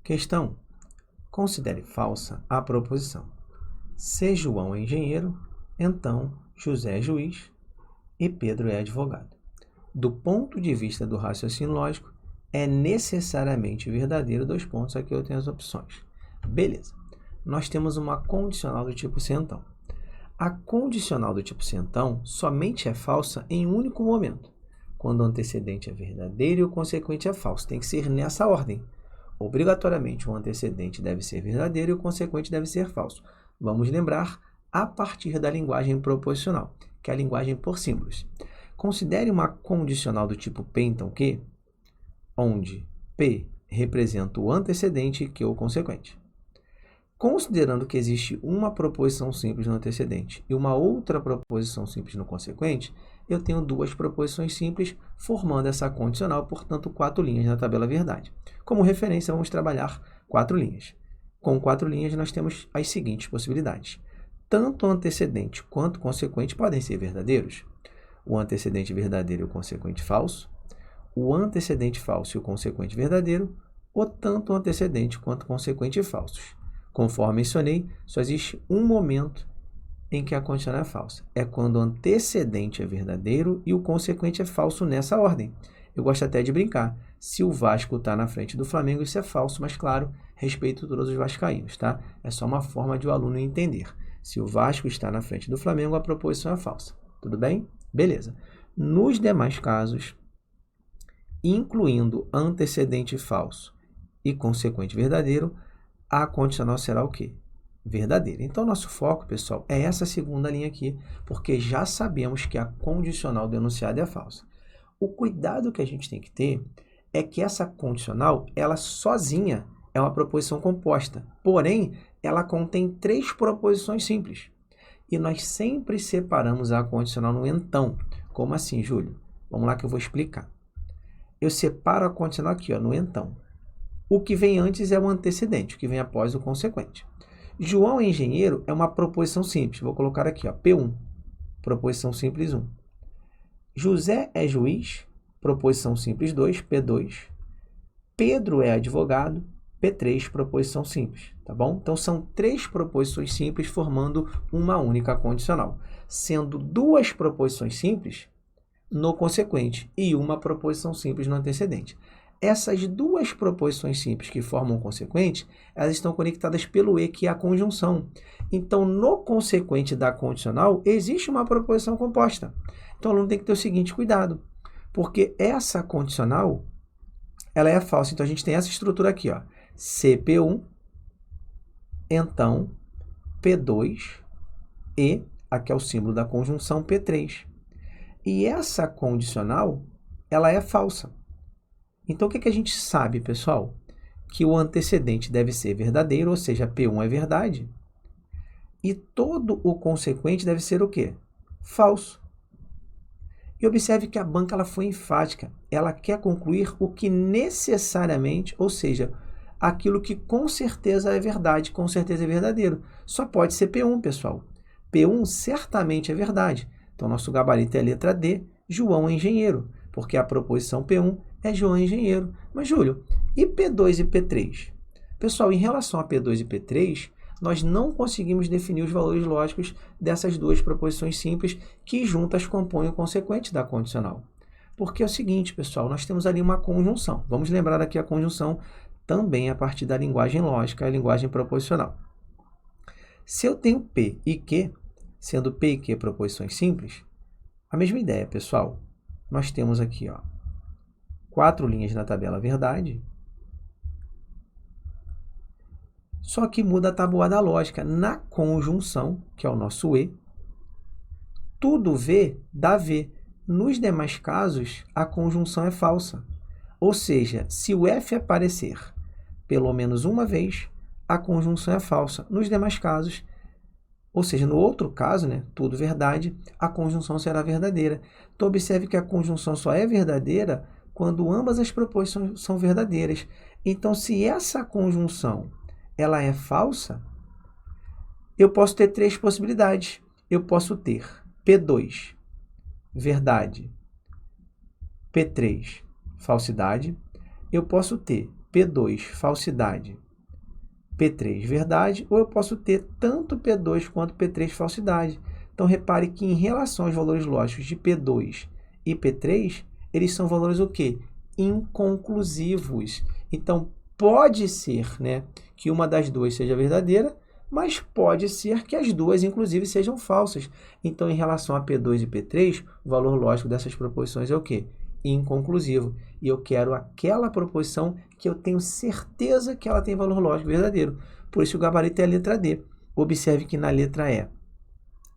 Questão: considere falsa a proposição. Se João é engenheiro, então José é juiz e Pedro é advogado. Do ponto de vista do raciocínio lógico, é necessariamente verdadeiro. Dois pontos, aqui eu tenho as opções. Beleza. Nós temos uma condicional do tipo se então. A condicional do tipo se então somente é falsa em um único momento, quando o antecedente é verdadeiro e o consequente é falso. Tem que ser nessa ordem. Obrigatoriamente, o antecedente deve ser verdadeiro e o consequente deve ser falso. Vamos lembrar a partir da linguagem proposicional, que é a linguagem por símbolos. Considere uma condicional do tipo P, então, que, onde P representa o antecedente e Q o consequente. Considerando que existe uma proposição simples no antecedente e uma outra proposição simples no consequente, eu tenho duas proposições simples formando essa condicional, portanto, 4 linhas na tabela verdade. Como referência, vamos trabalhar 4 linhas. Com 4 linhas, nós temos as seguintes possibilidades. Tanto o antecedente quanto o consequente podem ser verdadeiros. O antecedente verdadeiro e o consequente falso. O antecedente falso e o consequente verdadeiro. Ou tanto o antecedente quanto o consequente falsos. Conforme mencionei, só existe um momento em que a condicional é falsa. É quando o antecedente é verdadeiro e o consequente é falso nessa ordem. Eu gosto até de brincar. Se o Vasco está na frente do Flamengo, isso é falso, mas claro, respeito todos os vascaínos, tá? É só uma forma de o aluno entender. Se o Vasco está na frente do Flamengo, a proposição é falsa. Tudo bem? Beleza. Nos demais casos, incluindo antecedente falso e consequente verdadeiro, a condicional será o quê? Verdadeira. Então, nosso foco, pessoal, é essa segunda linha aqui, porque já sabemos que a condicional denunciada é falsa. O cuidado que a gente tem que ter é que essa condicional, ela sozinha é uma proposição composta, porém, ela contém 3 proposições simples. E nós sempre separamos a condicional no então. Como assim, Júlio? Vamos lá que eu vou explicar. Eu separo a condicional aqui, ó, no então. O que vem antes é o antecedente, o que vem após o consequente. João é engenheiro é uma proposição simples. Vou colocar aqui, ó, P1, proposição simples 1. José é juiz, proposição simples 2, P2. Pedro é advogado, P3, proposição simples, tá bom? Então, são 3 proposições simples formando uma única condicional, sendo 2 proposições simples no consequente e uma proposição simples no antecedente. Essas 2 proposições simples que formam o consequente, elas estão conectadas pelo E, que é a conjunção. Então, no consequente da condicional, existe uma proposição composta. Então, o aluno tem que ter o seguinte cuidado, porque essa condicional, ela é falsa. Então, a gente tem essa estrutura aqui, ó, CP1, então, P2 e, aqui é o símbolo da conjunção, P3. E essa condicional, ela é falsa. Então, o que a gente sabe, pessoal? Que o antecedente deve ser verdadeiro, ou seja, P1 é verdade. E todo o consequente deve ser o quê? Falso. E observe que a banca ela foi enfática. Ela quer concluir o que necessariamente, ou seja, aquilo que com certeza é verdade, com certeza é verdadeiro. Só pode ser P1, pessoal. P1 certamente é verdade. Então, nosso gabarito é a letra D, João é engenheiro, porque a proposição P1 é João engenheiro. Mas, Júlio, e P2 e P3? Pessoal, em relação a P2 e P3, nós não conseguimos definir os valores lógicos dessas 2 proposições simples que juntas compõem o consequente da condicional. Porque é o seguinte, pessoal, nós temos ali uma conjunção. Vamos lembrar aqui a conjunção também a partir da linguagem lógica, a linguagem proposicional. Se eu tenho P e Q, sendo P e Q proposições simples, a mesma ideia, pessoal. Nós temos aqui, ó, 4 linhas na tabela verdade, só que muda a tabuada lógica. Na conjunção, que é o nosso E, tudo V dá V. Nos demais casos, a conjunção é falsa. Ou seja, se o F aparecer pelo menos uma vez, a conjunção é falsa. Nos demais casos, ou seja, no outro caso, né, tudo verdade, a conjunção será verdadeira. Então, observe que a conjunção só é verdadeira quando ambas as proposições são verdadeiras. Então, se essa conjunção ela é falsa, eu posso ter 3 possibilidades. Eu posso ter P2, verdade, P3, falsidade. Eu posso ter P2 falsidade, P3 verdade, ou eu posso ter tanto P2 quanto P3 falsidade. Então, repare que em relação aos valores lógicos de P2 e P3, eles são valores o quê? Inconclusivos. Então, pode ser, né, que uma das duas seja verdadeira, mas pode ser que as duas, inclusive, sejam falsas. Então, em relação a P2 e P3, o valor lógico dessas proposições é o quê? Inconclusivo. E eu quero aquela proposição que eu tenho certeza que ela tem valor lógico verdadeiro. Por isso o gabarito é a letra D. Observe que na letra E,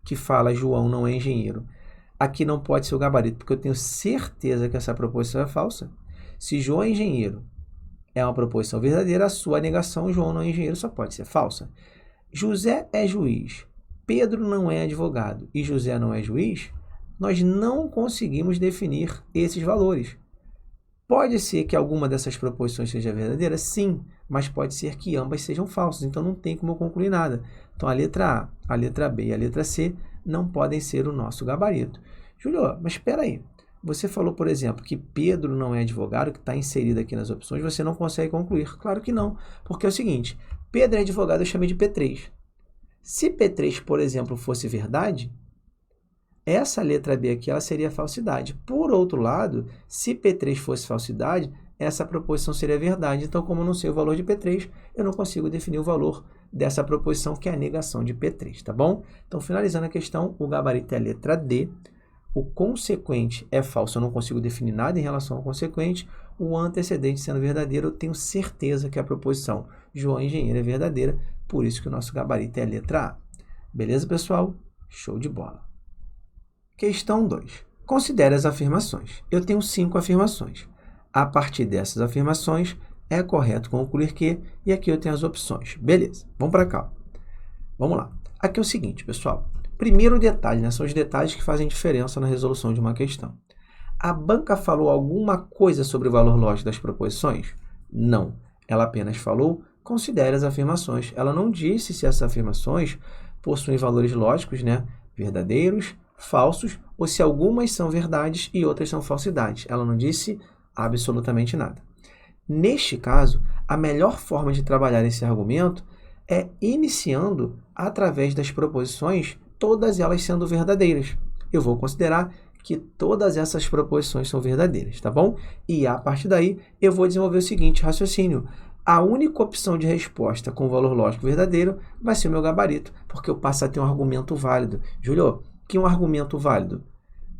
que fala João não é engenheiro, aqui não pode ser o gabarito, porque eu tenho certeza que essa proposição é falsa. Se João é engenheiro é uma proposição verdadeira, a sua negação, João não é engenheiro, só pode ser falsa. José é juiz, Pedro não é advogado e José não é juiz, nós não conseguimos definir esses valores. Pode ser que alguma dessas proposições seja verdadeira? Sim, mas pode ser que ambas sejam falsas, então não tem como eu concluir nada. Então, a letra A, a letra B e a letra C não podem ser o nosso gabarito. Júlio, mas espera aí. Você falou, por exemplo, que Pedro não é advogado, que está inserido aqui nas opções, você não consegue concluir. Claro que não, porque é o seguinte, Pedro é advogado, eu chamei de P3. Se P3, por exemplo, fosse verdade, essa letra B aqui ela seria falsidade. Por outro lado, se P3 fosse falsidade, essa proposição seria verdade. Então, como eu não sei o valor de P3, eu não consigo definir o valor dessa proposição, que é a negação de P3, tá bom? Então, finalizando a questão, o gabarito é a letra D. O consequente é falso, eu não consigo definir nada em relação ao consequente. O antecedente sendo verdadeiro, eu tenho certeza que a proposição João engenheiro é verdadeira, por isso que o nosso gabarito é a letra A. Beleza, pessoal? Show de bola. Questão 2. Considere as afirmações. Eu tenho 5 afirmações. A partir dessas afirmações, é correto concluir que, e aqui eu tenho as opções. Beleza, vamos para cá. Vamos lá. Aqui é o seguinte, pessoal. Primeiro detalhe, né? São os detalhes que fazem diferença na resolução de uma questão. A banca falou alguma coisa sobre o valor lógico das proposições? Não. Ela apenas falou, considere as afirmações. Ela não disse se essas afirmações possuem valores lógicos, né, verdadeiros, falsos, ou se algumas são verdades e outras são falsidades. Ela não disse absolutamente nada. Neste caso, a melhor forma de trabalhar esse argumento é iniciando através das proposições, todas elas sendo verdadeiras. Eu vou considerar que todas essas proposições são verdadeiras, tá bom? E a partir daí, eu vou desenvolver o seguinte raciocínio. A única opção de resposta com valor lógico verdadeiro vai ser o meu gabarito, porque eu passo a ter um argumento válido. Júlio, que é um argumento válido?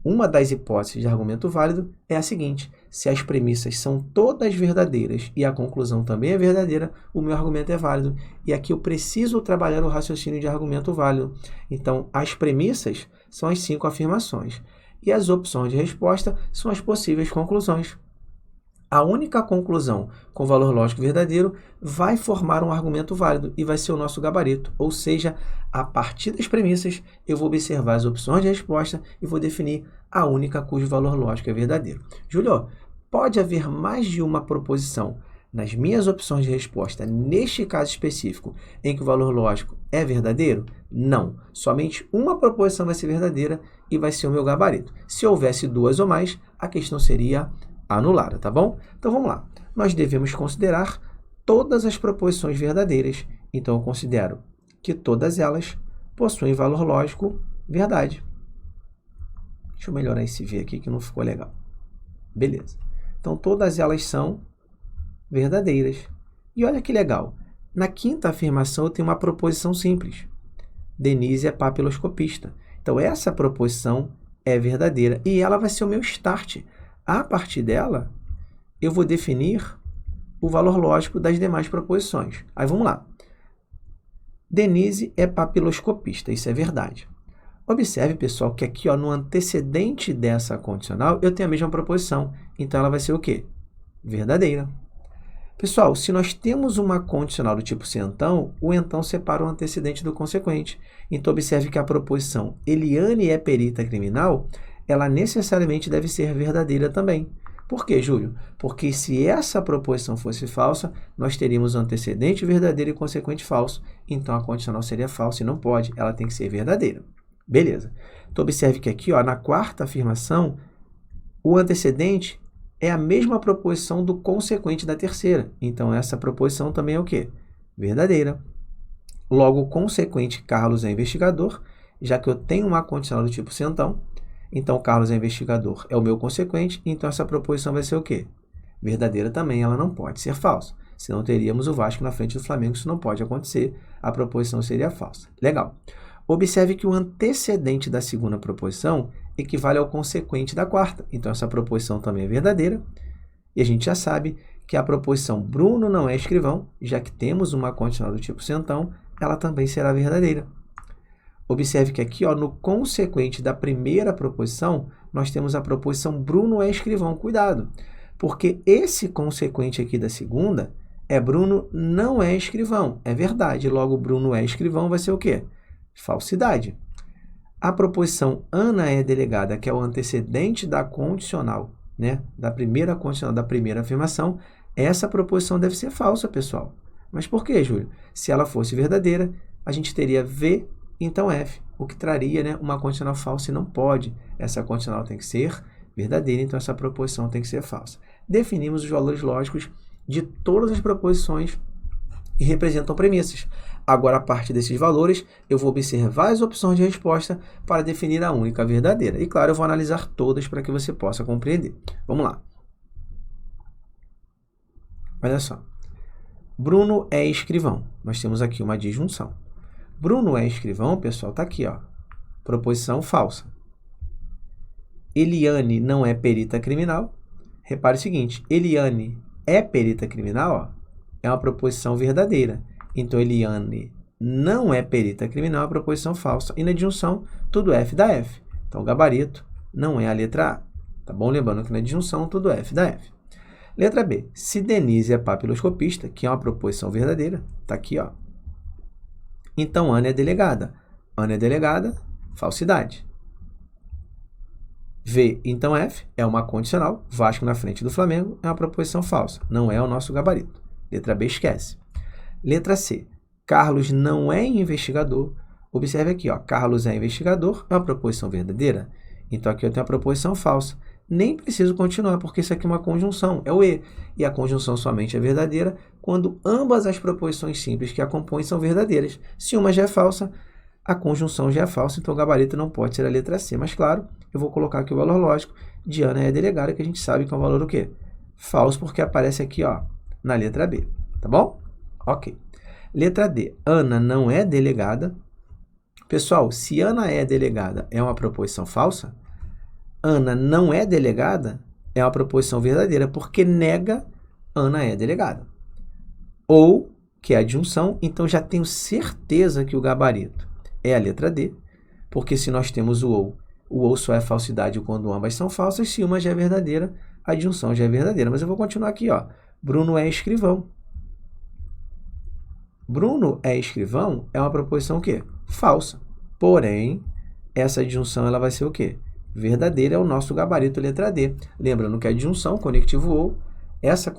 Uma das hipóteses de argumento válido é a seguinte: se as premissas são todas verdadeiras e a conclusão também é verdadeira, o meu argumento é válido. E aqui eu preciso trabalhar o raciocínio de argumento válido. Então, as premissas são as 5 afirmações e as opções de resposta são as possíveis conclusões. A única conclusão com valor lógico verdadeiro vai formar um argumento válido e vai ser o nosso gabarito. Ou seja, a partir das premissas, eu vou observar as opções de resposta e vou definir a única cujo valor lógico é verdadeiro. Júlio, pode haver mais de uma proposição nas minhas opções de resposta, neste caso específico, em que o valor lógico é verdadeiro? Não. Somente uma proposição vai ser verdadeira e vai ser o meu gabarito. Se houvesse 2 ou mais, a questão seria anulada, tá bom? Então, vamos lá. Nós devemos considerar todas as proposições verdadeiras. Então, eu considero que todas elas possuem valor lógico verdade. Deixa eu melhorar esse V aqui que não ficou legal. Beleza. Então, todas elas são verdadeiras. E olha que legal. Na quinta afirmação, eu tenho uma proposição simples. Denise é papiloscopista. Então, essa proposição é verdadeira e ela vai ser o meu start. A partir dela, eu vou definir o valor lógico das demais proposições. Aí vamos lá. Denise é papiloscopista, isso é verdade. Observe, pessoal, que aqui no antecedente dessa condicional, eu tenho a mesma proposição. Então, ela vai ser o quê? Verdadeira. Pessoal, se nós temos uma condicional do tipo se então, o então separa o antecedente do consequente. Então, observe que a proposição Eliane é perita criminal, ela necessariamente deve ser verdadeira também. Por quê, Júlio? Porque se essa proposição fosse falsa, nós teríamos o antecedente verdadeiro e consequente falso. Então, a condicional seria falsa e não pode, ela tem que ser verdadeira. Beleza. Então, observe que aqui, na quarta afirmação, o antecedente é a mesma proposição do consequente da terceira. Então, essa proposição também é o quê? Verdadeira. Logo, o consequente Carlos é investigador, já que eu tenho uma condicional do tipo centão, então Carlos é investigador é o meu consequente, então essa proposição vai ser o quê? Verdadeira também, ela não pode ser falsa. Senão teríamos o Vasco na frente do Flamengo, isso não pode acontecer, a proposição seria falsa. Legal. Observe que o antecedente da segunda proposição equivale ao consequente da quarta, então essa proposição também é verdadeira, e a gente já sabe que a proposição Bruno não é escrivão, já que temos uma condicional do tipo centão, ela também será verdadeira. Observe que aqui, ó, no consequente da primeira proposição, nós temos a proposição Bruno é escrivão. Cuidado, porque esse consequente aqui da segunda é Bruno não é escrivão. É verdade, logo Bruno é escrivão vai ser o quê? Falsidade. A proposição Ana é delegada, que é o antecedente da condicional, né? Da primeira condicional, da primeira afirmação, essa proposição deve ser falsa, pessoal. Mas por quê, Júlio? Se ela fosse verdadeira, a gente teria V, então F, o que traria, né, uma condicional falsa e não pode. Essa condicional tem que ser verdadeira, então essa proposição tem que ser falsa. Definimos os valores lógicos de todas as proposições que representam premissas. Agora, a partir desses valores, eu vou observar as opções de resposta para definir a única verdadeira. E, claro, eu vou analisar todas para que você possa compreender. Vamos lá. Olha só. Bruno é escrivão. Nós temos aqui uma disjunção. Bruno é escrivão, pessoal, está aqui, ó. Proposição falsa. Eliane não é perita criminal. Repare o seguinte, Eliane é perita criminal, ó, é uma proposição verdadeira. Então, Eliane não é perita criminal, é uma proposição falsa. E na disjunção, tudo F dá F. Então, o gabarito não é a letra A. Tá bom? Lembrando que na disjunção, tudo F dá F. Letra B. Se Denise é papiloscopista, que é uma proposição verdadeira, tá aqui, ó. Então, Ana é delegada. Ana é delegada, falsidade. V, então F, é uma condicional. Vasco na frente do Flamengo é uma proposição falsa. Não é o nosso gabarito. Letra B, esquece. Letra C. Carlos não é investigador. Observe aqui, ó. Carlos é investigador, é uma proposição verdadeira. Então, aqui eu tenho a proposição falsa. Nem preciso continuar, porque isso aqui é uma conjunção, é o E. E a conjunção somente é verdadeira quando ambas as proposições simples que a compõem são verdadeiras. Se uma já é falsa, a conjunção já é falsa, então o gabarito não pode ser a letra C. Mas, claro, eu vou colocar aqui o valor lógico de Ana é delegada, que a gente sabe que é um valor o quê? Falso, porque aparece aqui, ó, na letra B. Tá bom? Ok. Letra D. Ana não é delegada. Pessoal, se Ana é delegada é uma proposição falsa, Ana não é delegada é uma proposição verdadeira, porque nega Ana é delegada. Ou, que é a adjunção, então já tenho certeza que o gabarito é a letra D, porque se nós temos o ou só é falsidade quando ambas são falsas, se uma já é verdadeira, a adjunção já é verdadeira. Mas eu vou continuar aqui, ó. Bruno é escrivão. Bruno é escrivão é uma proposição o quê? Falsa. Porém, essa adjunção ela vai ser o quê? Verdadeira, é o nosso gabarito letra D. Lembrando que a adjunção, conectivo ou, essa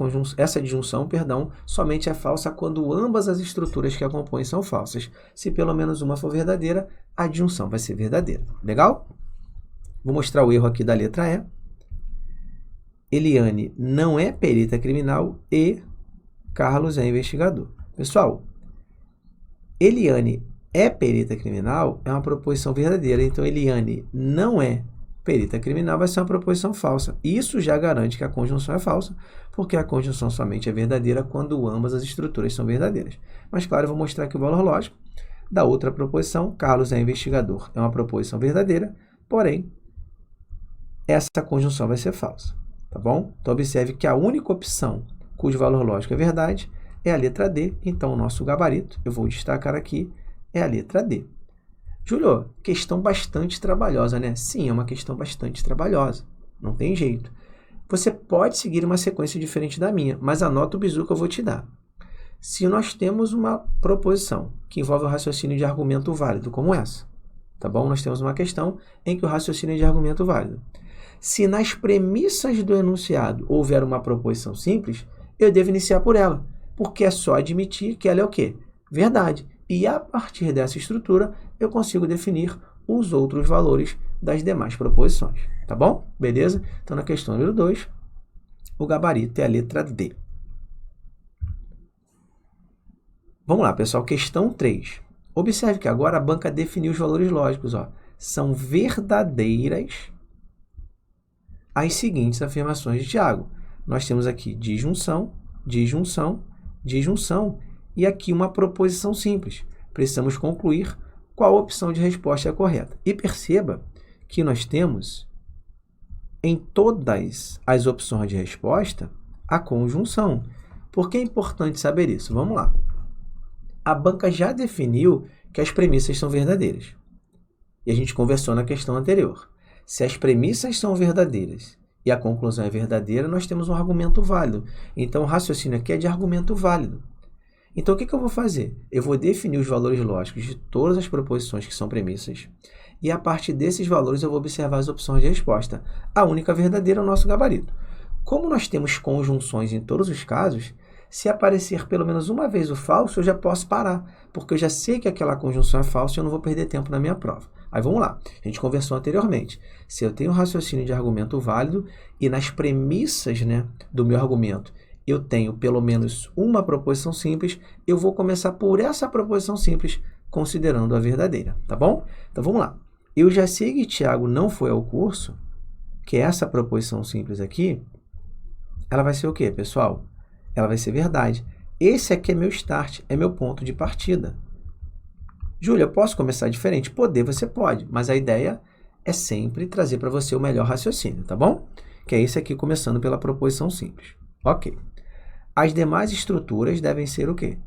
adjunção, perdão, somente é falsa quando ambas as estruturas que a compõem são falsas. Se pelo menos uma for verdadeira, a adjunção vai ser verdadeira. Legal? Vou mostrar o erro aqui da letra E. Eliane não é perita criminal e Carlos é investigador. Pessoal, Eliane é perita criminal é uma proposição verdadeira, então Eliane não é perita criminal vai ser uma proposição falsa. Isso já garante que a conjunção é falsa, porque a conjunção somente é verdadeira quando ambas as estruturas são verdadeiras. Mas, claro, eu vou mostrar aqui o valor lógico da outra proposição. Carlos é investigador é uma proposição verdadeira, porém, essa conjunção vai ser falsa. Tá bom? Então, observe que a única opção cujo valor lógico é verdade é a letra D. Então, o nosso gabarito, eu vou destacar aqui, é a letra D. Júlio, questão bastante trabalhosa, né? Sim, é uma questão bastante trabalhosa. Não tem jeito. Você pode seguir uma sequência diferente da minha, mas anota o bizu que eu vou te dar. Se nós temos uma proposição que envolve o raciocínio de argumento válido, como essa, tá bom? Nós temos uma questão em que o raciocínio é de argumento válido. Se nas premissas do enunciado houver uma proposição simples, eu devo iniciar por ela, porque é só admitir que ela é o quê? Verdade. E a partir dessa estrutura, eu consigo definir os outros valores das demais proposições. Tá bom? Beleza? Então, na questão número 2, o gabarito é a letra D. Vamos lá, pessoal, questão 3. Observe que agora a banca definiu os valores lógicos. Ó. São verdadeiras as seguintes afirmações de Tiago. Nós temos aqui disjunção, disjunção, disjunção e aqui uma proposição simples. Precisamos concluir qual opção de resposta é a correta. E perceba que nós temos em todas as opções de resposta a conjunção. Por que é importante saber isso? Vamos lá. A banca já definiu que as premissas são verdadeiras. E a gente conversou na questão anterior. Se as premissas são verdadeiras e a conclusão é verdadeira, nós temos um argumento válido. Então, o raciocínio aqui é de argumento válido. Então, o que eu vou fazer? Eu vou definir os valores lógicos de todas as proposições que são premissas e, a partir desses valores, eu vou observar as opções de resposta. A única verdadeira é o nosso gabarito. Como nós temos conjunções em todos os casos, se aparecer pelo menos uma vez o falso, eu já posso parar, porque eu já sei que aquela conjunção é falsa e eu não vou perder tempo na minha prova. Aí vamos lá, a gente conversou anteriormente. Se eu tenho um raciocínio de argumento válido e nas premissas, né, do meu argumento eu tenho pelo menos uma proposição simples, eu vou começar por essa proposição simples, considerando a verdadeira, tá bom? Então vamos lá. Eu já sei que Tiago não foi ao curso, que essa proposição simples aqui, ela vai ser o quê, pessoal? Ela vai ser verdade. Esse aqui é meu start, é meu ponto de partida. Júlia, eu posso começar diferente? Poder, você pode, mas a ideia é sempre trazer para você o melhor raciocínio, tá bom? Que é esse aqui, começando pela proposição simples. Ok. As demais estruturas devem ser o quê?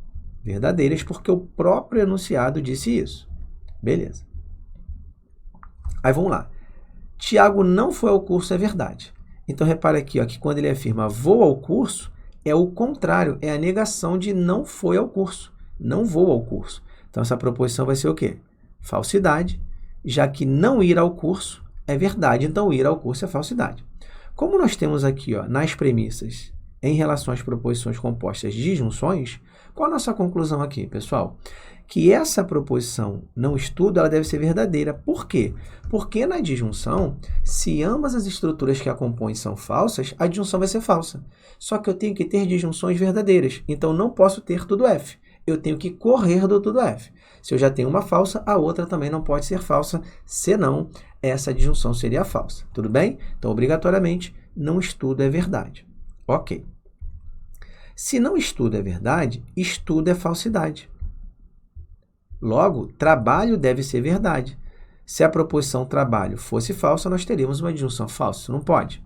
Verdadeiras, porque o próprio enunciado disse isso. Beleza. Aí vamos lá. Tiago não foi ao curso, é verdade. Então, repare aqui, ó, que quando ele afirma vou ao curso, é o contrário, é a negação de não foi ao curso, não vou ao curso. Então, essa proposição vai ser o quê? Falsidade, já que não ir ao curso é verdade, então ir ao curso é falsidade. Como nós temos aqui, ó, nas premissas, em relação às proposições compostas de disjunções, qual a nossa conclusão aqui, pessoal? Que essa proposição não estudo, ela deve ser verdadeira. Por quê? Porque na disjunção, se ambas as estruturas que a compõem são falsas, a disjunção vai ser falsa. Só que eu tenho que ter disjunções verdadeiras, então não posso ter tudo F. Eu tenho que correr do tudo F. Se eu já tenho uma falsa, a outra também não pode ser falsa, senão essa disjunção seria falsa. Tudo bem? Então, obrigatoriamente, não estudo é verdade. Ok. Se não estudo é verdade, estudo é falsidade. Logo, trabalho deve ser verdade. Se a proposição trabalho fosse falsa, nós teríamos uma disjunção falsa. Isso não pode.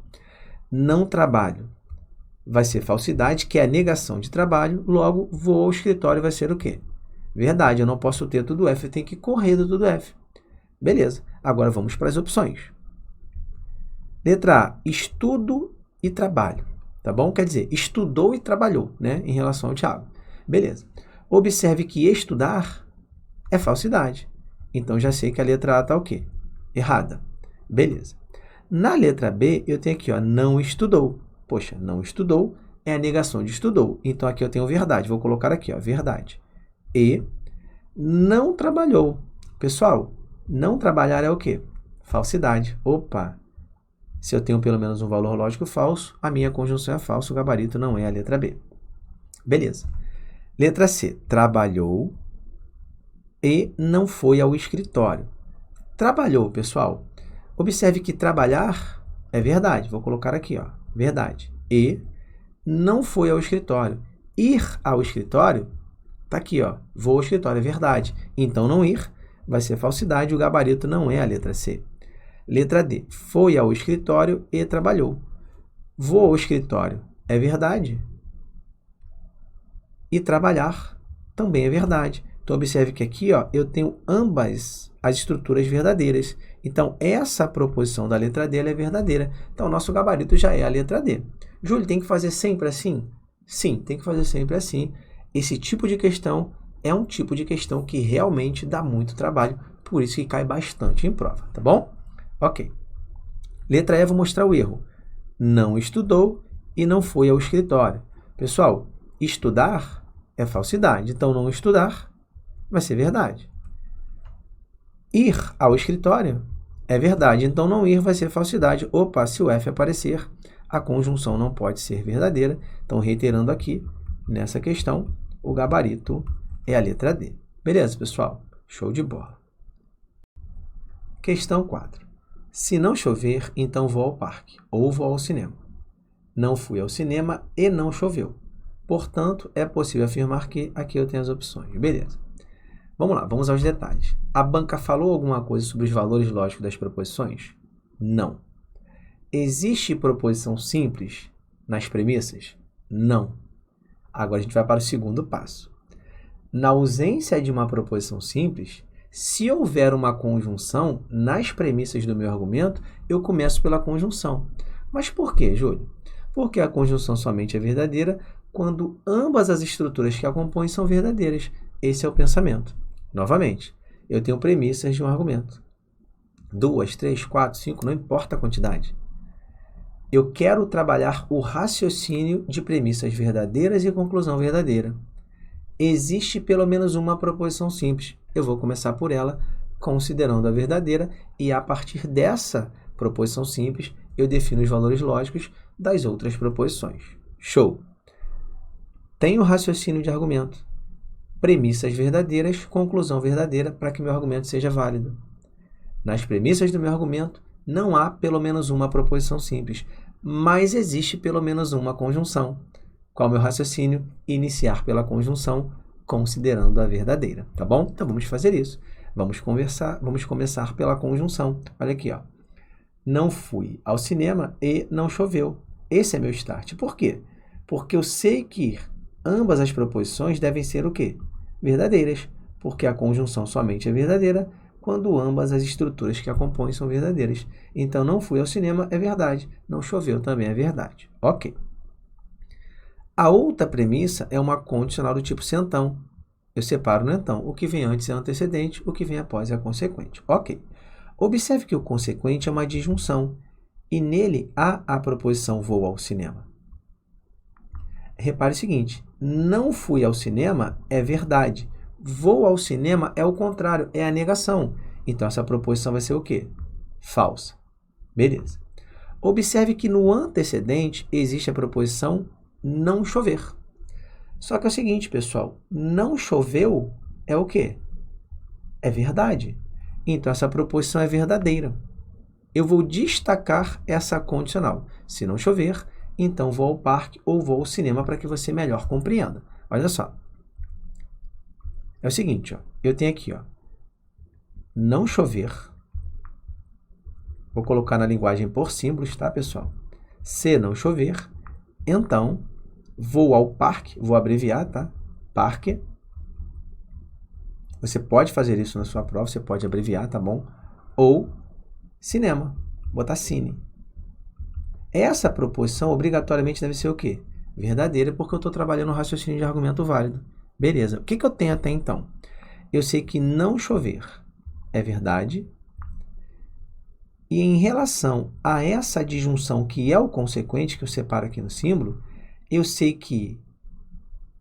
Não trabalho vai ser falsidade, que é a negação de trabalho. Logo, vou ao escritório vai ser o quê? Verdade, eu não posso ter tudo F, eu tenho que correr do tudo F. Beleza. Agora vamos para as opções. Letra A, estudo e trabalho. Tá bom? Quer dizer, estudou e trabalhou, né? Em relação ao Tiago. Beleza. Observe que estudar é falsidade. Então, já sei que a letra A está o quê? Errada. Beleza. Na letra B, eu tenho aqui, ó, não estudou. Poxa, não estudou é a negação de estudou. Então, aqui eu tenho verdade. Vou colocar aqui, ó, verdade. E não trabalhou. Pessoal, não trabalhar é o quê? Falsidade. Opa! Se eu tenho pelo menos um valor lógico falso, a minha conjunção é falsa, o gabarito não é a letra B. Beleza. Letra C, trabalhou e não foi ao escritório. Trabalhou, pessoal. Observe que trabalhar é verdade. Vou colocar aqui, ó, verdade. E não foi ao escritório. Ir ao escritório, tá aqui, ó, vou ao escritório, é verdade. Então, não ir vai ser falsidade, o gabarito não é a letra C. Letra D, foi ao escritório e trabalhou. Vou ao escritório é verdade. E trabalhar também é verdade. Então, observe que aqui, ó, eu tenho ambas as estruturas verdadeiras. Então, essa proposição da letra D ela é verdadeira. Então, o nosso gabarito já é a letra D. Júlio, tem que fazer sempre assim? Sim, tem que fazer sempre assim. Esse tipo de questão é um tipo de questão que realmente dá muito trabalho, por isso que cai bastante em prova, tá bom? Ok. Letra E, vou mostrar o erro. Não estudou e não foi ao escritório. Pessoal, estudar é falsidade, então não estudar vai ser verdade. Ir ao escritório é verdade, então não ir vai ser falsidade. Opa, se o F aparecer, a conjunção não pode ser verdadeira. Então, reiterando aqui, nessa questão, o gabarito é a letra D. Beleza, pessoal? Show de bola. Questão 4. Se não chover, então vou ao parque ou vou ao cinema. Não fui ao cinema e não choveu. Portanto, é possível afirmar que aqui eu tenho as opções. Beleza. Vamos lá, vamos aos detalhes. A banca falou alguma coisa sobre os valores lógicos das proposições? Não. Existe proposição simples nas premissas? Não. Agora a gente vai para o segundo passo. Na ausência de uma proposição simples, se houver uma conjunção nas premissas do meu argumento, eu começo pela conjunção. Mas por quê, Júlio? Porque a conjunção somente é verdadeira quando ambas as estruturas que a compõem são verdadeiras. Esse é o pensamento. Novamente, eu tenho premissas de um argumento. 2, 3, 4, 5, não importa a quantidade. Eu quero trabalhar o raciocínio de premissas verdadeiras e conclusão verdadeira. Existe pelo menos uma proposição simples. Eu vou começar por ela, considerando a verdadeira, e a partir dessa proposição simples, eu defino os valores lógicos das outras proposições. Show! Tenho raciocínio de argumento. Premissas verdadeiras, conclusão verdadeira, para que meu argumento seja válido. Nas premissas do meu argumento, não há pelo menos uma proposição simples, mas existe pelo menos uma conjunção. Qual é o meu raciocínio? Iniciar pela conjunção, considerando a verdadeira, tá bom? Então, vamos fazer isso. Vamos começar pela conjunção. Olha aqui, ó. Não fui ao cinema e não choveu. Esse é meu start. Por quê? Porque eu sei que ambas as proposições devem ser o quê? Verdadeiras, porque a conjunção somente é verdadeira quando ambas as estruturas que a compõem são verdadeiras. Então, não fui ao cinema é verdade, não choveu também é verdade. Ok. A outra premissa é uma condicional do tipo se então. Eu separo no então. O que vem antes é antecedente, o que vem após é consequente. Ok. Observe que o consequente é uma disjunção e nele há a proposição vou ao cinema. Repare o seguinte, não fui ao cinema é verdade. Vou ao cinema é o contrário, é a negação. Então, essa proposição vai ser o quê? Falsa. Beleza. Observe que no antecedente existe a proposição não chover. Só que é o seguinte, pessoal, não choveu é o quê? É verdade. Então, essa proposição é verdadeira. Eu vou destacar essa condicional. Se não chover, então vou ao parque ou vou ao cinema para que você melhor compreenda. Olha só. É o seguinte, ó, eu tenho aqui, ó, não chover. Vou colocar na linguagem por símbolos, tá, pessoal? Se não chover, então vou ao parque, vou abreviar, tá? Parque. Você pode fazer isso na sua prova, você pode abreviar, tá bom? Ou cinema, botar cine. Essa proposição obrigatoriamente deve ser o quê? Verdadeira, porque eu estou trabalhando um raciocínio de argumento válido. Beleza. O que eu tenho até então? Eu sei que não chover é verdade. E em relação a essa disjunção que é o consequente, que eu separo aqui no símbolo, eu sei que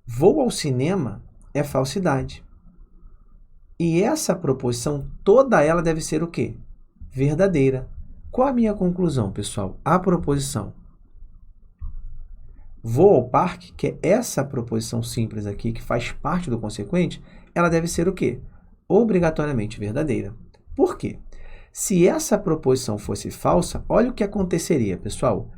vou ao cinema é falsidade. E essa proposição, toda ela deve ser o quê? Verdadeira. Qual a minha conclusão, pessoal? A proposição vou ao parque, que é essa proposição simples aqui, que faz parte do consequente, ela deve ser o quê? Obrigatoriamente verdadeira. Por quê? Se essa proposição fosse falsa, olha o que aconteceria, pessoal.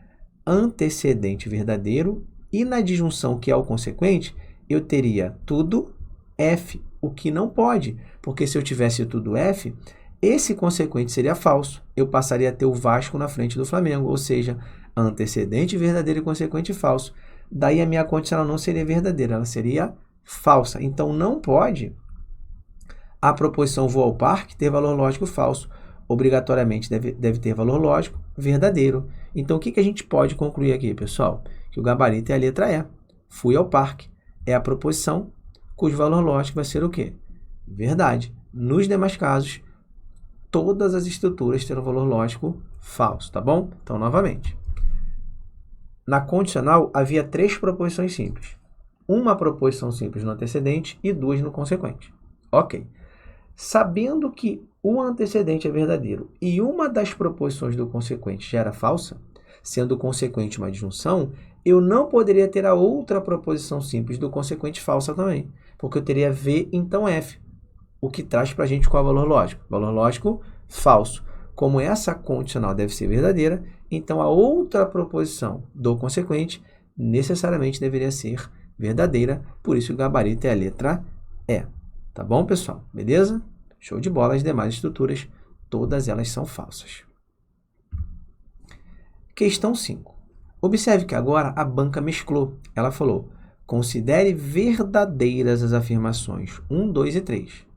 Antecedente verdadeiro e na disjunção que é o consequente, eu teria tudo F, o que não pode, porque se eu tivesse tudo F, esse consequente seria falso. Eu passaria a ter o Vasco na frente do Flamengo, ou seja, antecedente verdadeiro e consequente falso. Daí a minha condicional não seria verdadeira, ela seria falsa. Então, não pode a proposição vou ao parque ter valor lógico falso. Obrigatoriamente deve ter valor lógico verdadeiro. Então, o que a gente pode concluir aqui, pessoal? Que o gabarito é a letra E. Fui ao parque. É a proposição cujo valor lógico vai ser o quê? Verdade. Nos demais casos, todas as estruturas terão valor lógico falso, tá bom? Então, novamente. Na condicional, havia 3 proposições simples. Uma proposição simples no antecedente e 2 no consequente. Ok. Sabendo que o antecedente é verdadeiro e uma das proposições do consequente já era falsa, sendo consequente uma disjunção, eu não poderia ter a outra proposição simples do consequente falsa também, porque eu teria V, então F, o que traz para a gente qual é o valor lógico? Valor lógico falso. Como essa condicional deve ser verdadeira, então a outra proposição do consequente necessariamente deveria ser verdadeira, por isso o gabarito é a letra E. Tá bom, pessoal? Beleza? Show de bola. As demais estruturas, todas elas são falsas. Questão 5. Observe que agora a banca mesclou. Ela falou, considere verdadeiras as afirmações 1, 2 e 3.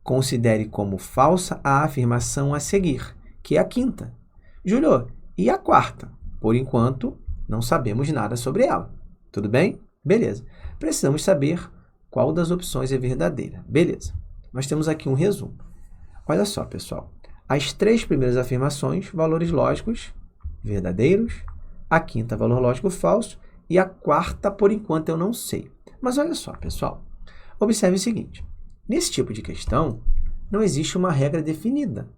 Considere como falsa a afirmação a seguir, que é a quinta. Júlio, e a quarta? Por enquanto, não sabemos nada sobre ela. Tudo bem? Beleza. Precisamos saber qual das opções é verdadeira. Beleza. Nós temos aqui um resumo. Olha só, pessoal. As 3 primeiras afirmações, valores lógicos verdadeiros. A quinta, valor lógico falso. E a quarta, por enquanto, eu não sei. Mas olha só, pessoal. Observe o seguinte. Nesse tipo de questão, não existe uma regra definida.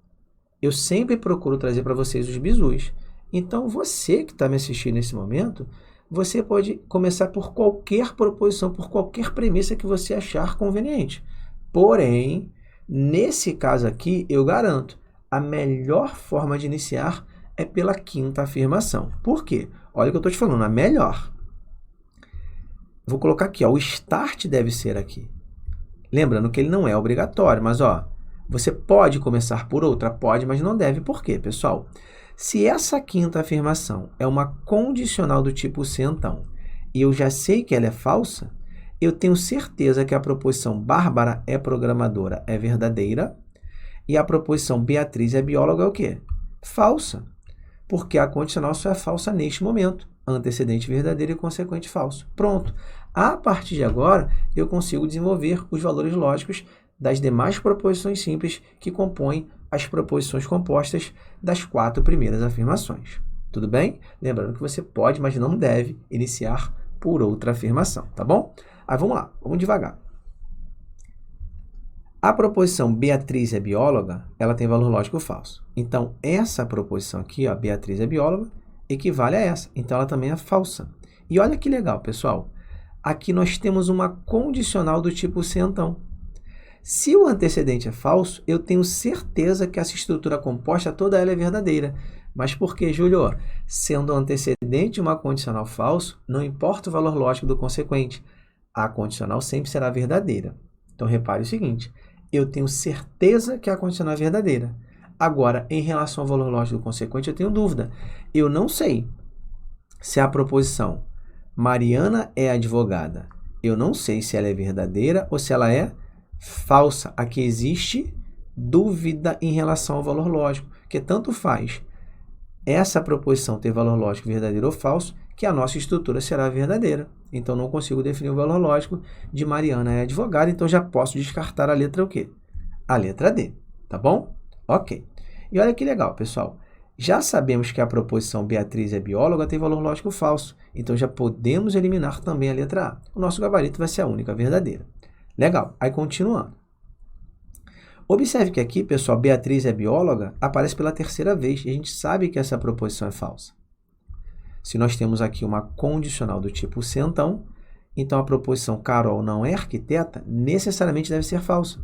Eu sempre procuro trazer para vocês os bizus. Então, você que está me assistindo nesse momento, você pode começar por qualquer proposição, por qualquer premissa que você achar conveniente. Porém, nesse caso aqui, eu garanto, a melhor forma de iniciar é pela quinta afirmação. Por quê? Olha o que eu estou te falando, a melhor. Vou colocar aqui, ó, o start deve ser aqui. Lembrando que ele não é obrigatório, mas ó, você pode começar por outra? Pode, mas não deve. Por quê, pessoal? Se essa quinta afirmação é uma condicional do tipo se então, e eu já sei que ela é falsa, eu tenho certeza que a proposição Bárbara é programadora é verdadeira e a proposição Beatriz é bióloga é o quê? Falsa. Porque a condicional só é falsa neste momento. Antecedente verdadeiro e consequente falso. Pronto. A partir de agora, eu consigo desenvolver os valores lógicos das demais proposições simples que compõem as proposições compostas das 4 primeiras afirmações. Tudo bem? Lembrando que você pode, mas não deve, iniciar por outra afirmação, tá bom? Aí vamos lá, vamos devagar. A proposição Beatriz é bióloga, ela tem valor lógico falso. Então, essa proposição aqui, ó, Beatriz é bióloga, equivale a essa. Então, ela também é falsa. E olha que legal, pessoal. Aqui nós temos uma condicional do tipo se então. Se o antecedente é falso, eu tenho certeza que essa estrutura composta, toda ela é verdadeira. Mas por que, Júlio? Sendo o antecedente uma condicional falso, não importa o valor lógico do consequente. A condicional sempre será verdadeira. Então, repare o seguinte. Eu tenho certeza que a condicional é verdadeira. Agora, em relação ao valor lógico do consequente, eu tenho dúvida. Eu não sei se a proposição Mariana é advogada. Eu não sei se ela é verdadeira ou se ela é falsa. Aqui existe dúvida em relação ao valor lógico, que tanto faz essa proposição ter valor lógico verdadeiro ou falso, que a nossa estrutura será verdadeira. Então, não consigo definir o valor lógico de Mariana é advogada, então já posso descartar a letra o quê? A letra D, tá bom? Ok. E olha que legal, pessoal. Já sabemos que a proposição Beatriz é bióloga tem valor lógico falso, então já podemos eliminar também a letra A. O nosso gabarito vai ser a única verdadeira. Legal. Aí, continuando. Observe que aqui, pessoal, Beatriz é bióloga aparece pela terceira vez e a gente sabe que essa proposição é falsa. Se nós temos aqui uma condicional do tipo se então a proposição Carol não é arquiteta necessariamente deve ser falsa.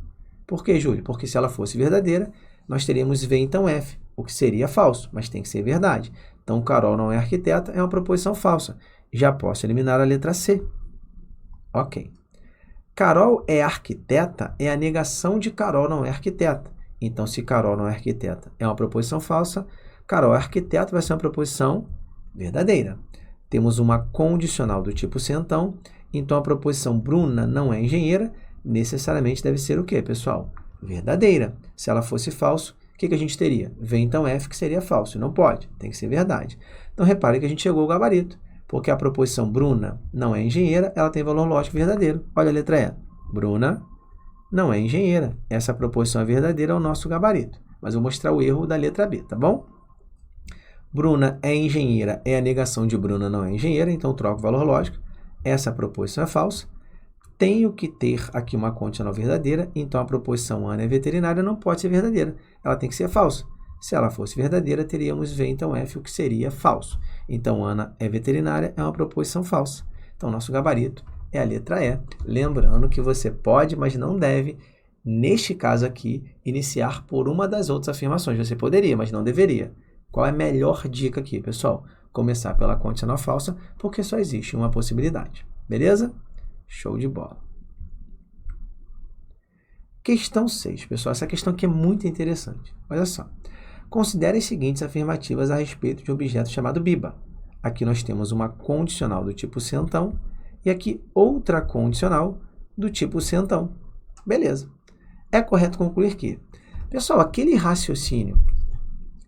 Por quê, Júlio? Porque se ela fosse verdadeira, nós teríamos V então F, o que seria falso, mas tem que ser verdade. Então, Carol não é arquiteta é uma proposição falsa. Já posso eliminar a letra C. Ok. Carol é arquiteta é a negação de Carol não é arquiteta. Então, se Carol não é arquiteta é uma proposição falsa, Carol é arquiteta vai ser uma proposição verdadeira. Temos uma condicional do tipo se então a proposição Bruna não é engenheira, necessariamente deve ser o quê, pessoal? Verdadeira. Se ela fosse falso, o que a gente teria? V então F, que seria falso. Não pode, tem que ser verdade. Então, repare que a gente chegou ao gabarito, porque a proposição Bruna não é engenheira, ela tem valor lógico verdadeiro. Olha a letra E. Bruna não é engenheira. Essa proposição é verdadeira, é o nosso gabarito. Mas eu vou mostrar o erro da letra B, tá bom? Bruna é engenheira, é a negação de Bruna não é engenheira, então troco o valor lógico. Essa proposição é falsa. Tenho que ter aqui uma condicional verdadeira, então a proposição Ana é veterinária não pode ser verdadeira, ela tem que ser falsa. Se ela fosse verdadeira, teríamos V, então F, o que seria falso. Então, Ana é veterinária, é uma proposição falsa. Então, nosso gabarito é a letra E. Lembrando que você pode, mas não deve, neste caso aqui, iniciar por uma das outras afirmações. Você poderia, mas não deveria. Qual é a melhor dica aqui, pessoal? Começar pela condicional falsa, porque só existe uma possibilidade. Beleza? Show de bola. Questão 6, pessoal. Essa questão aqui é muito interessante. Olha só. Considere as seguintes afirmativas a respeito de um objeto chamado biba. Aqui nós temos uma condicional do tipo sentão e aqui outra condicional do tipo sentão. Beleza. É correto concluir que, pessoal, aquele raciocínio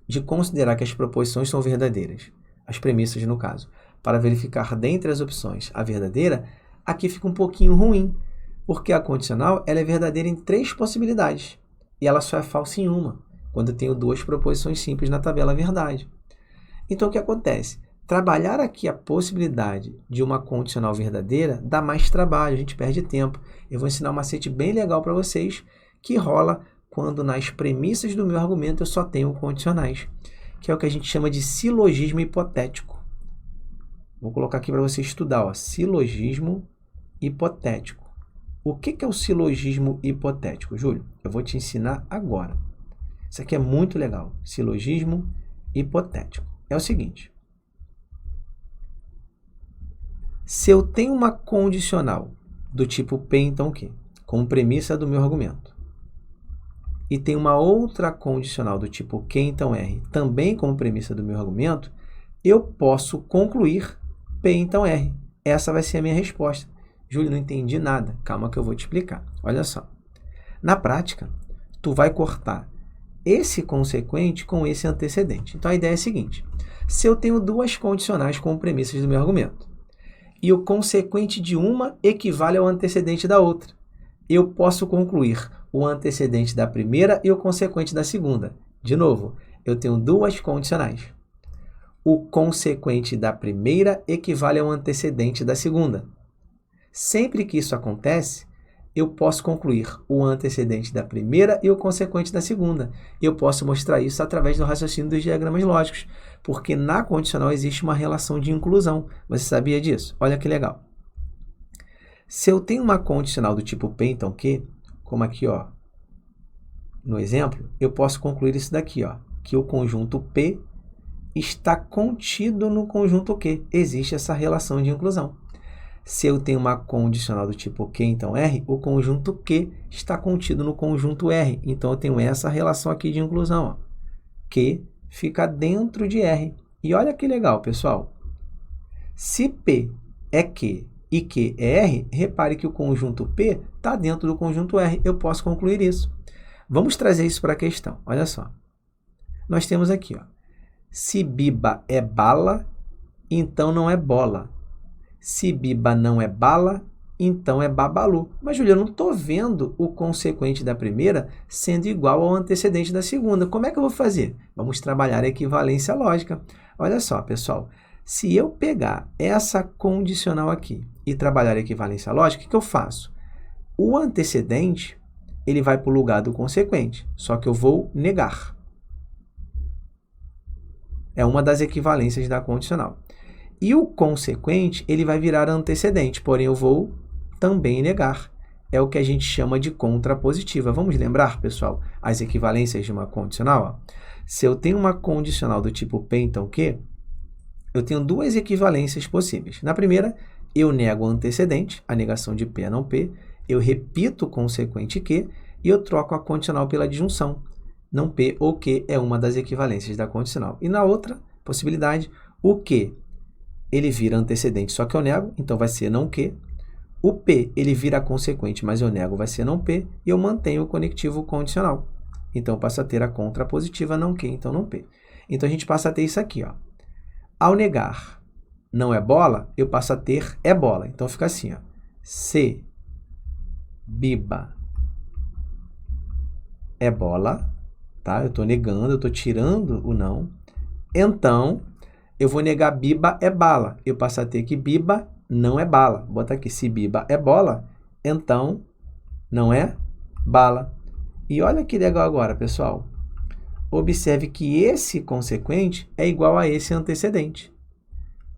de considerar que as proposições são verdadeiras, as premissas no caso, para verificar dentre as opções a verdadeira, aqui fica um pouquinho ruim, porque a condicional ela é verdadeira em 3 possibilidades e ela só é falsa em uma, quando eu tenho 2 proposições simples na tabela verdade. Então, o que acontece? Trabalhar aqui a possibilidade de uma condicional verdadeira dá mais trabalho, a gente perde tempo. Eu vou ensinar um macete bem legal para vocês que rola quando nas premissas do meu argumento eu só tenho condicionais, que é o que a gente chama de silogismo hipotético. Vou colocar aqui para você estudar, ó, silogismo hipotético. O que é o silogismo hipotético, Júlio? Eu vou te ensinar agora. Isso aqui é muito legal, silogismo hipotético. É o seguinte, se eu tenho uma condicional do tipo P, então o quê? Como premissa do meu argumento, e tem uma outra condicional do tipo Q, então R, também como premissa do meu argumento, eu posso concluir P, então R. Essa vai ser a minha resposta. Júlio, não entendi nada. Calma que eu vou te explicar. Olha só. Na prática, tu vai cortar esse consequente com esse antecedente. Então, a ideia é a seguinte. Se eu tenho 2 condicionais como premissas do meu argumento, e o consequente de uma equivale ao antecedente da outra, eu posso concluir o antecedente da primeira e o consequente da segunda. De novo, eu tenho 2 condicionais. O consequente da primeira equivale ao antecedente da segunda. Sempre que isso acontece, eu posso concluir o antecedente da primeira e o consequente da segunda. Eu posso mostrar isso através do raciocínio dos diagramas lógicos, porque na condicional existe uma relação de inclusão. Você sabia disso? Olha que legal. Se eu tenho uma condicional do tipo P, então Q, como aqui, ó, no exemplo, eu posso concluir isso daqui, ó, que o conjunto P está contido no conjunto Q. Existe essa relação de inclusão. Se eu tenho uma condicional do tipo Q, então R, o conjunto Q está contido no conjunto R. Então, eu tenho essa relação aqui de inclusão. Ó. Q fica dentro de R. E olha que legal, pessoal. Se P é Q e Q é R, repare que o conjunto P está dentro do conjunto R. Eu posso concluir isso. Vamos trazer isso para a questão. Olha só. Nós temos aqui, ó. Se biba é bala, então não é bola. Se biba não é bala, então é babalu. Mas, Júlio, eu não estou vendo o consequente da primeira sendo igual ao antecedente da segunda. Como é que eu vou fazer? Vamos trabalhar a equivalência lógica. Olha só, pessoal. Se eu pegar essa condicional aqui e trabalhar a equivalência lógica, o que eu faço? O antecedente ele vai para o lugar do consequente, só que eu vou negar. É uma das equivalências da condicional. E o consequente, ele vai virar antecedente, porém eu vou também negar. É o que a gente chama de contrapositiva. Vamos lembrar, pessoal, as equivalências de uma condicional? Ó. Se eu tenho uma condicional do tipo P, então Q, eu tenho 2 equivalências possíveis. Na primeira, eu nego o antecedente, a negação de P é não P, eu repito o consequente Q e eu troco a condicional pela disjunção. Não P ou Q é uma das equivalências da condicional. E na outra possibilidade, o Q ele vira antecedente, só que eu nego, então vai ser não Q. O P, ele vira consequente, mas eu nego, vai ser não P. E eu mantenho o conectivo condicional. Então, eu passo a ter a contrapositiva não Q, então não P. Então, a gente passa a ter isso aqui, ó. Ao negar não é bola, eu passo a ter é bola. Então, fica assim, ó. Se biba é bola, tá? Eu estou negando, eu estou tirando o não. Então, eu vou negar biba é bala. Eu passo a ter que biba não é bala. Bota aqui, se biba é bola, então não é bala. E olha que legal agora, pessoal. observe que esse consequente é igual a esse antecedente.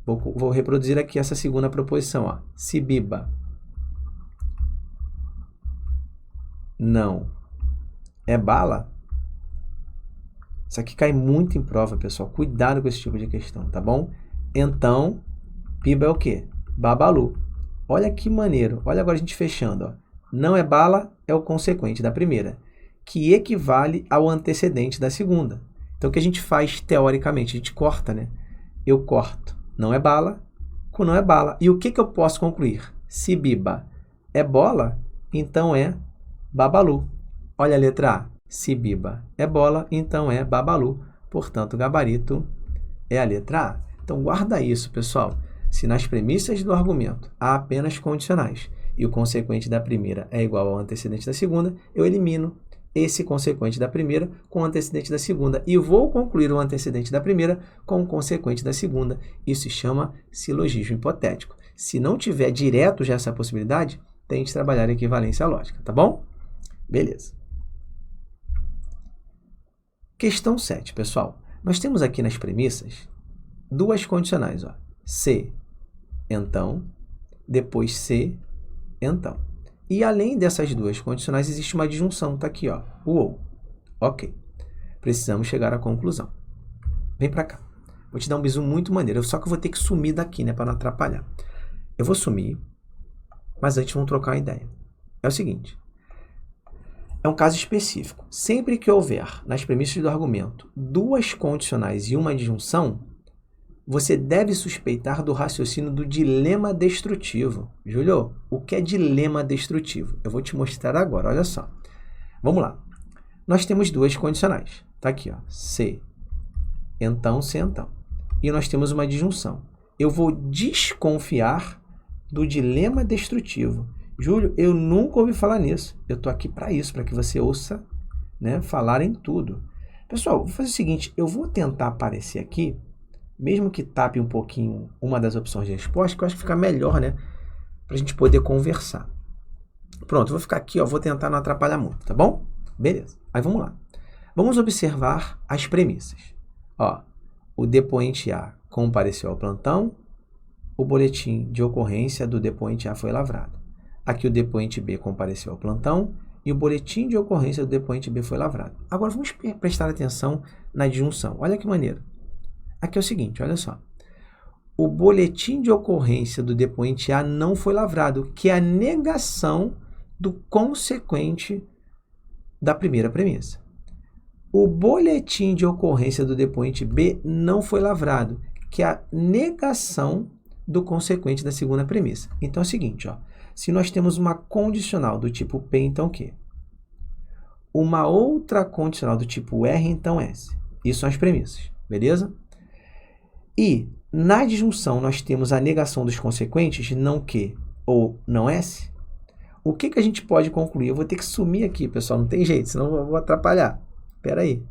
Vou reproduzir aqui essa segunda proposição. Ó. Se Biba não é bala, isso aqui cai muito em prova, pessoal. Cuidado com esse tipo de questão, tá bom? Então, Biba é o quê? Babalu. Olha que maneiro. Olha agora a gente fechando. Ó. Não é bala é o consequente da primeira, que equivale ao antecedente da segunda. Então, o que a gente faz teoricamente? A gente corta, né? Eu corto. Não é bala com não é bala. E o que eu posso concluir? Se Biba é bola, então é Babalu. Olha a letra A. Se Biba é bola, então é Babalu. Portanto, o gabarito é a letra A. Então, guarda isso, pessoal. Se nas premissas do argumento há apenas condicionais e o consequente da primeira é igual ao antecedente da segunda, eu elimino esse consequente da primeira com o antecedente da segunda e vou concluir o antecedente da primeira com o consequente da segunda. Isso se chama silogismo hipotético. Se não tiver direto já essa possibilidade, tente trabalhar a equivalência lógica, tá bom? Beleza. Questão 7, pessoal. Nós temos aqui nas premissas duas condicionais, ó. Se, então, depois se, então. E além dessas duas condicionais, existe uma disjunção, tá aqui, ó, o ou. Ok. Precisamos chegar à conclusão. Vem para cá. Vou te dar um bisu muito maneiro, só que eu vou ter que sumir daqui, né, para não atrapalhar. Eu vou sumir, mas antes vamos trocar uma ideia. É o seguinte, é um caso específico. Sempre que houver, nas premissas do argumento, duas condicionais e uma disjunção, você deve suspeitar do raciocínio do dilema destrutivo. Júlio, o que é dilema destrutivo? Eu vou te mostrar agora, olha só. Vamos lá. Nós temos duas condicionais. Está aqui, ó. Se, então, se, então. E nós temos uma disjunção. Eu vou desconfiar do dilema destrutivo. Júlio, eu nunca ouvi falar nisso. Eu estou aqui para isso, para que você ouça, né, falar em tudo. Pessoal, vou fazer o seguinte, eu vou tentar aparecer aqui, mesmo que tape um pouquinho uma das opções de resposta, que eu acho que fica melhor, né? Para a gente poder conversar. Pronto, vou ficar aqui, ó, vou tentar não atrapalhar muito, tá bom? Beleza. Aí vamos lá. Vamos observar as premissas. Ó, o depoente A compareceu ao plantão, o boletim de ocorrência do depoente A foi lavrado. Aqui o depoente B compareceu ao plantão e o boletim de ocorrência do depoente B foi lavrado. Agora vamos prestar atenção na disjunção. Olha que maneiro. Aqui é o seguinte, olha só. O boletim de ocorrência do depoente A não foi lavrado, que é a negação do consequente da primeira premissa. O boletim de ocorrência do depoente B não foi lavrado, que é a negação do consequente da segunda premissa. Então é o seguinte, ó, se nós temos uma condicional do tipo P, então o quê? Uma outra condicional do tipo R, então S. Isso são as premissas, beleza? E na disjunção nós temos a negação dos consequentes, não que ou não S. O que a gente pode concluir? Eu vou ter que sumir aqui, pessoal, não tem jeito, senão eu vou atrapalhar. Espera aí.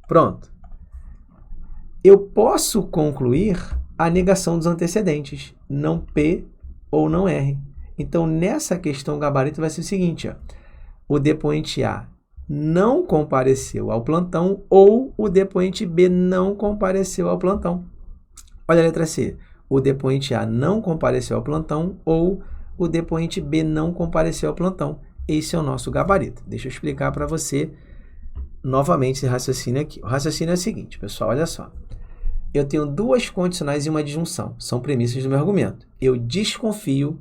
Pronto. Eu posso concluir a negação dos antecedentes, não P ou não R. Então, nessa questão, o gabarito vai ser o seguinte, ó, o depoente A não compareceu ao plantão ou o depoente B não compareceu ao plantão. Olha a letra C. O depoente A não compareceu ao plantão ou o depoente B não compareceu ao plantão. Esse é o nosso gabarito. Deixa eu explicar para você novamente esse raciocínio aqui. O raciocínio é o seguinte, pessoal, olha só. Eu tenho duas condicionais e uma disjunção. São premissas do meu argumento. Eu desconfio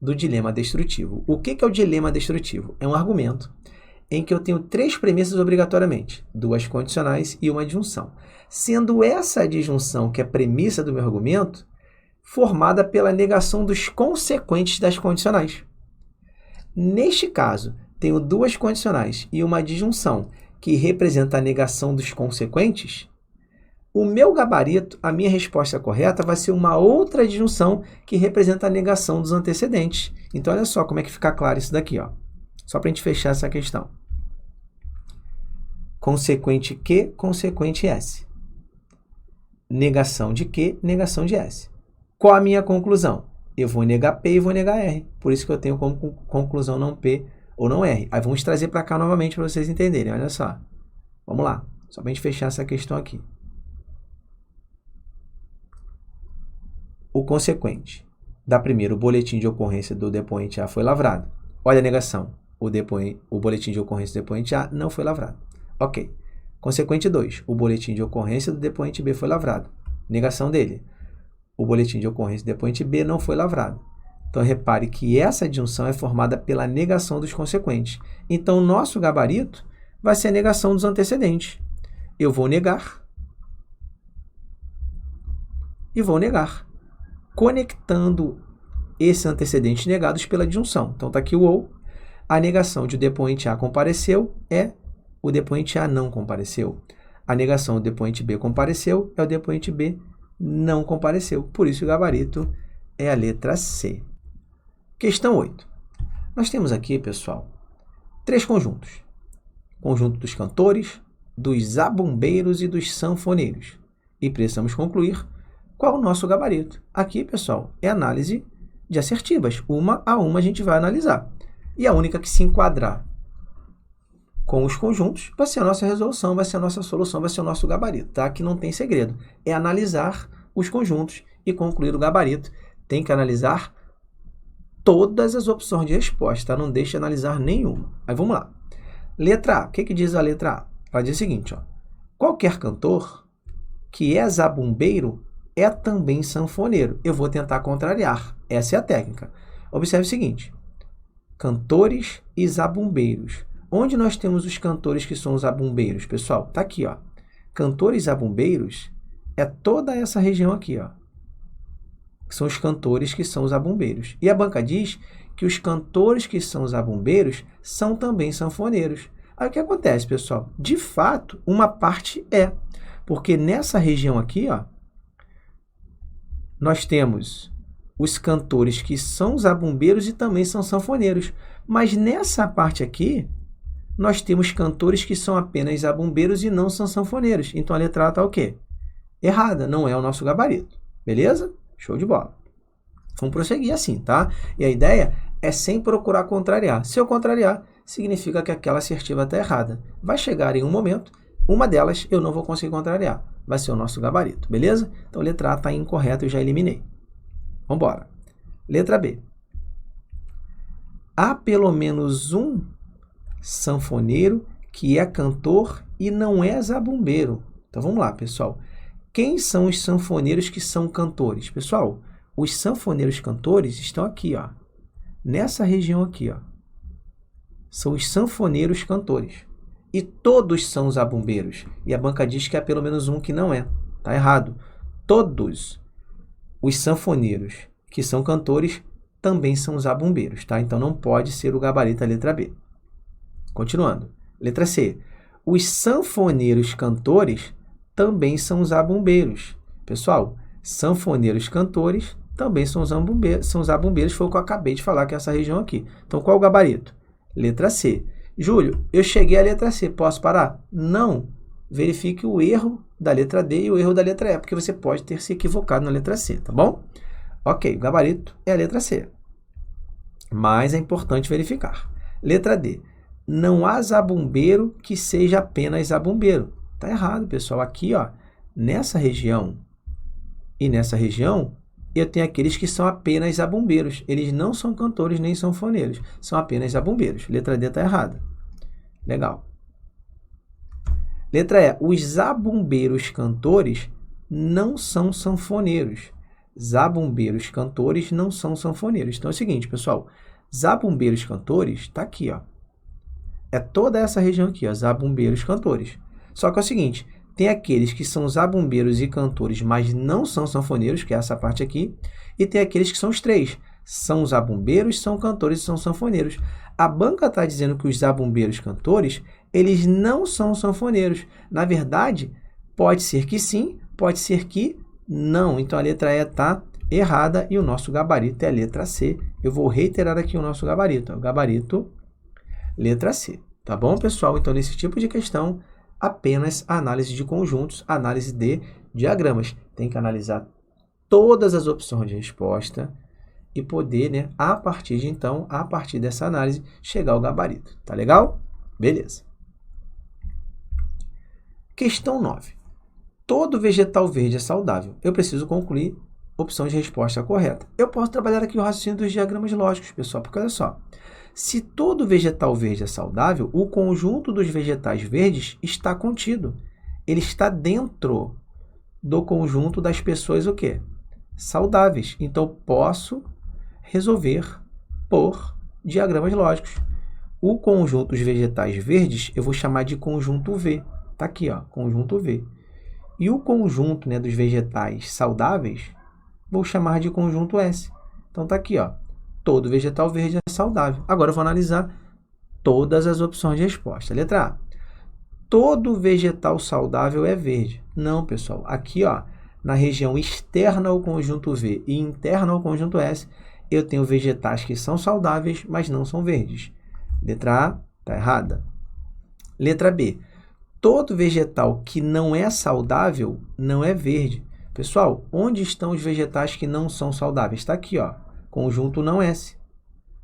do dilema destrutivo. O que é o dilema destrutivo? É um argumento em que eu tenho três premissas obrigatoriamente, duas condicionais e uma disjunção. Sendo essa disjunção, que é a premissa do meu argumento, formada pela negação dos consequentes das condicionais. Neste caso, tenho duas condicionais e uma disjunção que representa a negação dos consequentes. O meu gabarito, a minha resposta correta, vai ser uma outra disjunção que representa a negação dos antecedentes. Então, olha só como é que fica claro isso daqui, ó. Só para a gente fechar essa questão. Consequente Q, consequente S. Negação de Q, negação de S. Qual a minha conclusão? Eu vou negar P e vou negar R. Por isso que eu tenho como conclusão não P ou não R. Aí vamos trazer para cá novamente para vocês entenderem. Olha só. Vamos lá, só para a gente fechar essa questão aqui. O consequente da primeira, o boletim de ocorrência do depoente A foi lavrado. Olha a negação, o boletim de ocorrência do depoente A não foi lavrado. Ok. Consequente 2, o boletim de ocorrência do depoente B foi lavrado. Negação dele. O boletim de ocorrência do depoente B não foi lavrado. Então, repare que essa adjunção é formada pela negação dos consequentes. Então, o nosso gabarito vai ser a negação dos antecedentes. Eu vou negar e vou negar, conectando esses antecedentes negados pela adjunção. Então, está aqui o ou. A negação de o depoente A compareceu é o depoente A não compareceu. A negação do depoente B compareceu é o depoente B não compareceu. Por isso, o gabarito é a letra C. Questão 8. Nós temos aqui, pessoal, 3 conjuntos. Conjunto dos cantores, dos zabumbeiros e dos sanfoneiros. E precisamos concluir qual o nosso gabarito. Aqui, pessoal, é análise de assertivas. Uma a uma a gente vai analisar. E a única que se enquadrar com os conjuntos vai ser a nossa resolução, vai ser a nossa solução, vai ser o nosso gabarito, tá? Aqui não tem segredo. É analisar os conjuntos e concluir o gabarito. Tem que analisar todas as opções de resposta, tá? Não deixe de analisar nenhuma. Aí vamos lá. Letra A. O que diz a letra A? Ela diz o seguinte, ó. Qualquer cantor que é zabumbeiro é também sanfoneiro. Eu vou tentar contrariar. Essa é a técnica. Observe o seguinte. Cantores e zabumbeiros. Onde nós temos os cantores que são os zabumbeiros, pessoal? Está aqui, ó. Cantores e zabumbeiros é toda essa região aqui, ó. São os cantores que são os zabumbeiros. E a banca diz que os cantores que são os zabumbeiros são também sanfoneiros. Aí o que acontece, pessoal? De fato, uma parte é. Porque nessa região aqui, ó, nós temos os cantores que são zabumbeiros e também são sanfoneiros. Mas nessa parte aqui, nós temos cantores que são apenas zabumbeiros e não são sanfoneiros. Então, a letra A está o quê? Errada, não é o nosso gabarito. Beleza? Show de bola. Vamos prosseguir assim, tá? E a ideia é sem procurar contrariar. Se eu contrariar, significa que aquela assertiva está errada. Vai chegar em um momento, uma delas eu não vou conseguir contrariar. Vai ser o nosso gabarito, beleza? Então, a letra A está incorreta, eu já eliminei. Vamos embora. Letra B. Há pelo menos um sanfoneiro que é cantor e não é zabumbeiro. Então, vamos lá, pessoal. Quem são os sanfoneiros que são cantores? Pessoal, os sanfoneiros cantores estão aqui, ó. Nessa região aqui, ó. São os sanfoneiros cantores. E todos são zabumbeiros. E a banca diz que há pelo menos um que não é. Está errado. Todos os sanfoneiros que são cantores também são zabumbeiros, tá? Então, não pode ser o gabarito a letra B. Continuando. Letra C. Os sanfoneiros cantores também são zabumbeiros. Pessoal, sanfoneiros cantores também são zabumbeiros. Foi o que eu acabei de falar, que é essa região aqui. Então, qual é o gabarito? Letra C. Júlio, eu cheguei à letra C. Posso parar? Não. Verifique o erro da letra D e o erro da letra E, porque você pode ter se equivocado na letra C, tá bom? Ok, o gabarito é a letra C. Mas é importante verificar. Letra D. Não há zabumbeiro que seja apenas zabumbeiro. Está errado, pessoal. Aqui, ó, nessa região e nessa região, eu tenho aqueles que são apenas zabumbeiros. Eles não são cantores nem sanfoneiros. São apenas zabumbeiros. Letra D está errada. Legal. Letra E. Os zabumbeiros cantores não são sanfoneiros. Zabumbeiros cantores não são sanfoneiros. Então, é o seguinte, pessoal. Zabumbeiros cantores está aqui, ó. É toda essa região aqui, ó, zabumbeiros cantores. Só que é o seguinte, tem aqueles que são zabumbeiros e cantores, mas não são sanfoneiros, que é essa parte aqui, e tem aqueles que são os três. São zabumbeiros, são cantores e são sanfoneiros. A banca está dizendo que os zabumbeiros cantores, eles não são sanfoneiros. Na verdade, pode ser que sim, pode ser que não. Então, a letra E está errada e o nosso gabarito é a letra C. Eu vou reiterar aqui o nosso gabarito. O gabarito, letra C. Tá bom, pessoal? Então, nesse tipo de questão, apenas análise de conjuntos, análise de diagramas. Tem que analisar todas as opções de resposta e poder, né, a partir de então, a partir dessa análise, chegar ao gabarito. Tá legal? Beleza. Questão 9. Todo vegetal verde é saudável. Eu preciso concluir opção de resposta correta. Eu posso trabalhar aqui o raciocínio dos diagramas lógicos, pessoal, porque olha só. Se todo vegetal verde é saudável, o conjunto dos vegetais verdes está contido. Ele está dentro do conjunto das pessoas o quê? Saudáveis. Então, posso resolver por diagramas lógicos. O conjunto dos vegetais verdes, eu vou chamar de conjunto V. Está aqui, ó, conjunto V. E o conjunto, né, dos vegetais saudáveis, vou chamar de conjunto S. Então, está aqui, ó, todo vegetal verde é saudável. Agora, eu vou analisar todas as opções de resposta. Letra A. Todo vegetal saudável é verde. Não, pessoal. Aqui, ó, na região externa ao conjunto V e interna ao conjunto S, eu tenho vegetais que são saudáveis, mas não são verdes. Letra A está errada. Letra B. Todo vegetal que não é saudável não é verde. Pessoal, onde estão os vegetais que não são saudáveis? Está aqui, ó, conjunto não S.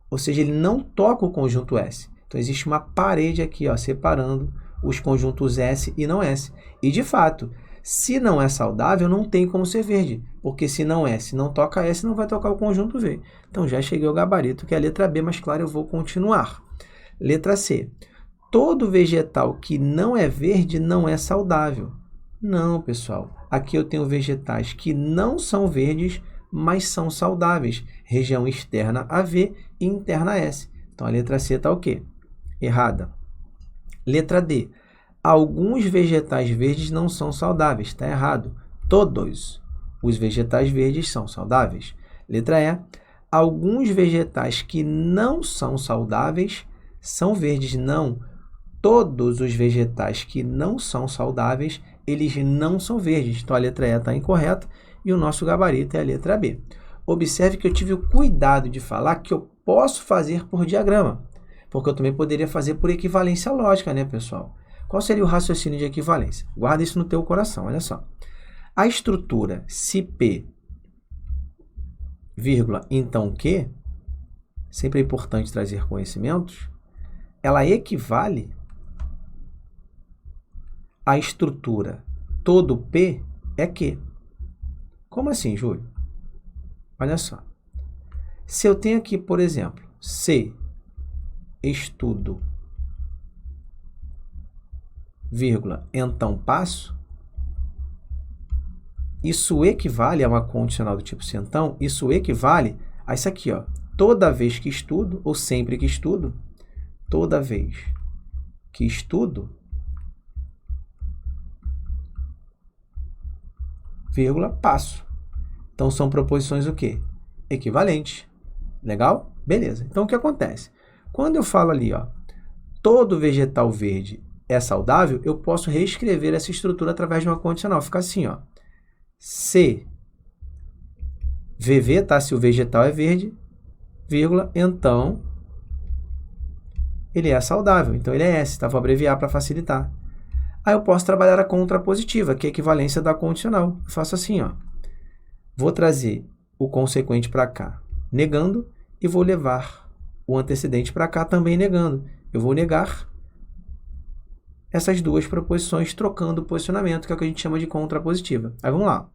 Ou seja, ele não toca o conjunto S. Então, existe uma parede aqui, ó, separando os conjuntos S e não S. E, de fato, se não é saudável, não tem como ser verde. Porque se não S não toca S, não vai tocar o conjunto V. Então, já cheguei ao gabarito, que é a letra B, mas, claro, eu vou continuar. Letra C. Todo vegetal que não é verde não é saudável. Não, pessoal. Aqui eu tenho vegetais que não são verdes, mas são saudáveis. Região externa AV e interna S. Então, a letra C está o quê? Errada. Letra D. Alguns vegetais verdes não são saudáveis. Está errado. Todos os vegetais verdes são saudáveis. Letra E. Alguns vegetais que não são saudáveis são verdes. Não. Todos os vegetais que não são saudáveis, eles não são verdes. Então, a letra E está incorreta e o nosso gabarito é a letra B. Observe que eu tive o cuidado de falar que eu posso fazer por diagrama, porque eu também poderia fazer por equivalência lógica, né, pessoal? Qual seria o raciocínio de equivalência? Guarda isso no teu coração, olha só. A estrutura se P, vírgula, então Q, sempre é importante trazer conhecimentos, ela equivale à estrutura todo P é Q. Como assim, Júlio? Olha só. Se eu tenho aqui, por exemplo, C, estudo, vírgula, então passo, isso equivale a uma condicional do tipo se então, isso equivale a isso aqui, ó. Toda vez que estudo, ou sempre que estudo, toda vez que estudo, vírgula, passo. Então, são proposições o quê? Equivalentes. Legal? Beleza. Então, o que acontece? Quando eu falo ali, ó, todo vegetal verde é saudável, eu posso reescrever essa estrutura através de uma condicional. Fica assim, ó. Se VV, tá? Se o vegetal é verde, vírgula, então ele é saudável. Então, ele é S, tá? Vou abreviar para facilitar. Aí eu posso trabalhar a contrapositiva, que é a equivalência da condicional. Eu faço assim, ó. Vou trazer o consequente para cá, negando, e vou levar o antecedente para cá também negando. Eu vou negar essas duas proposições trocando o posicionamento, que é o que a gente chama de contrapositiva. Aí vamos lá.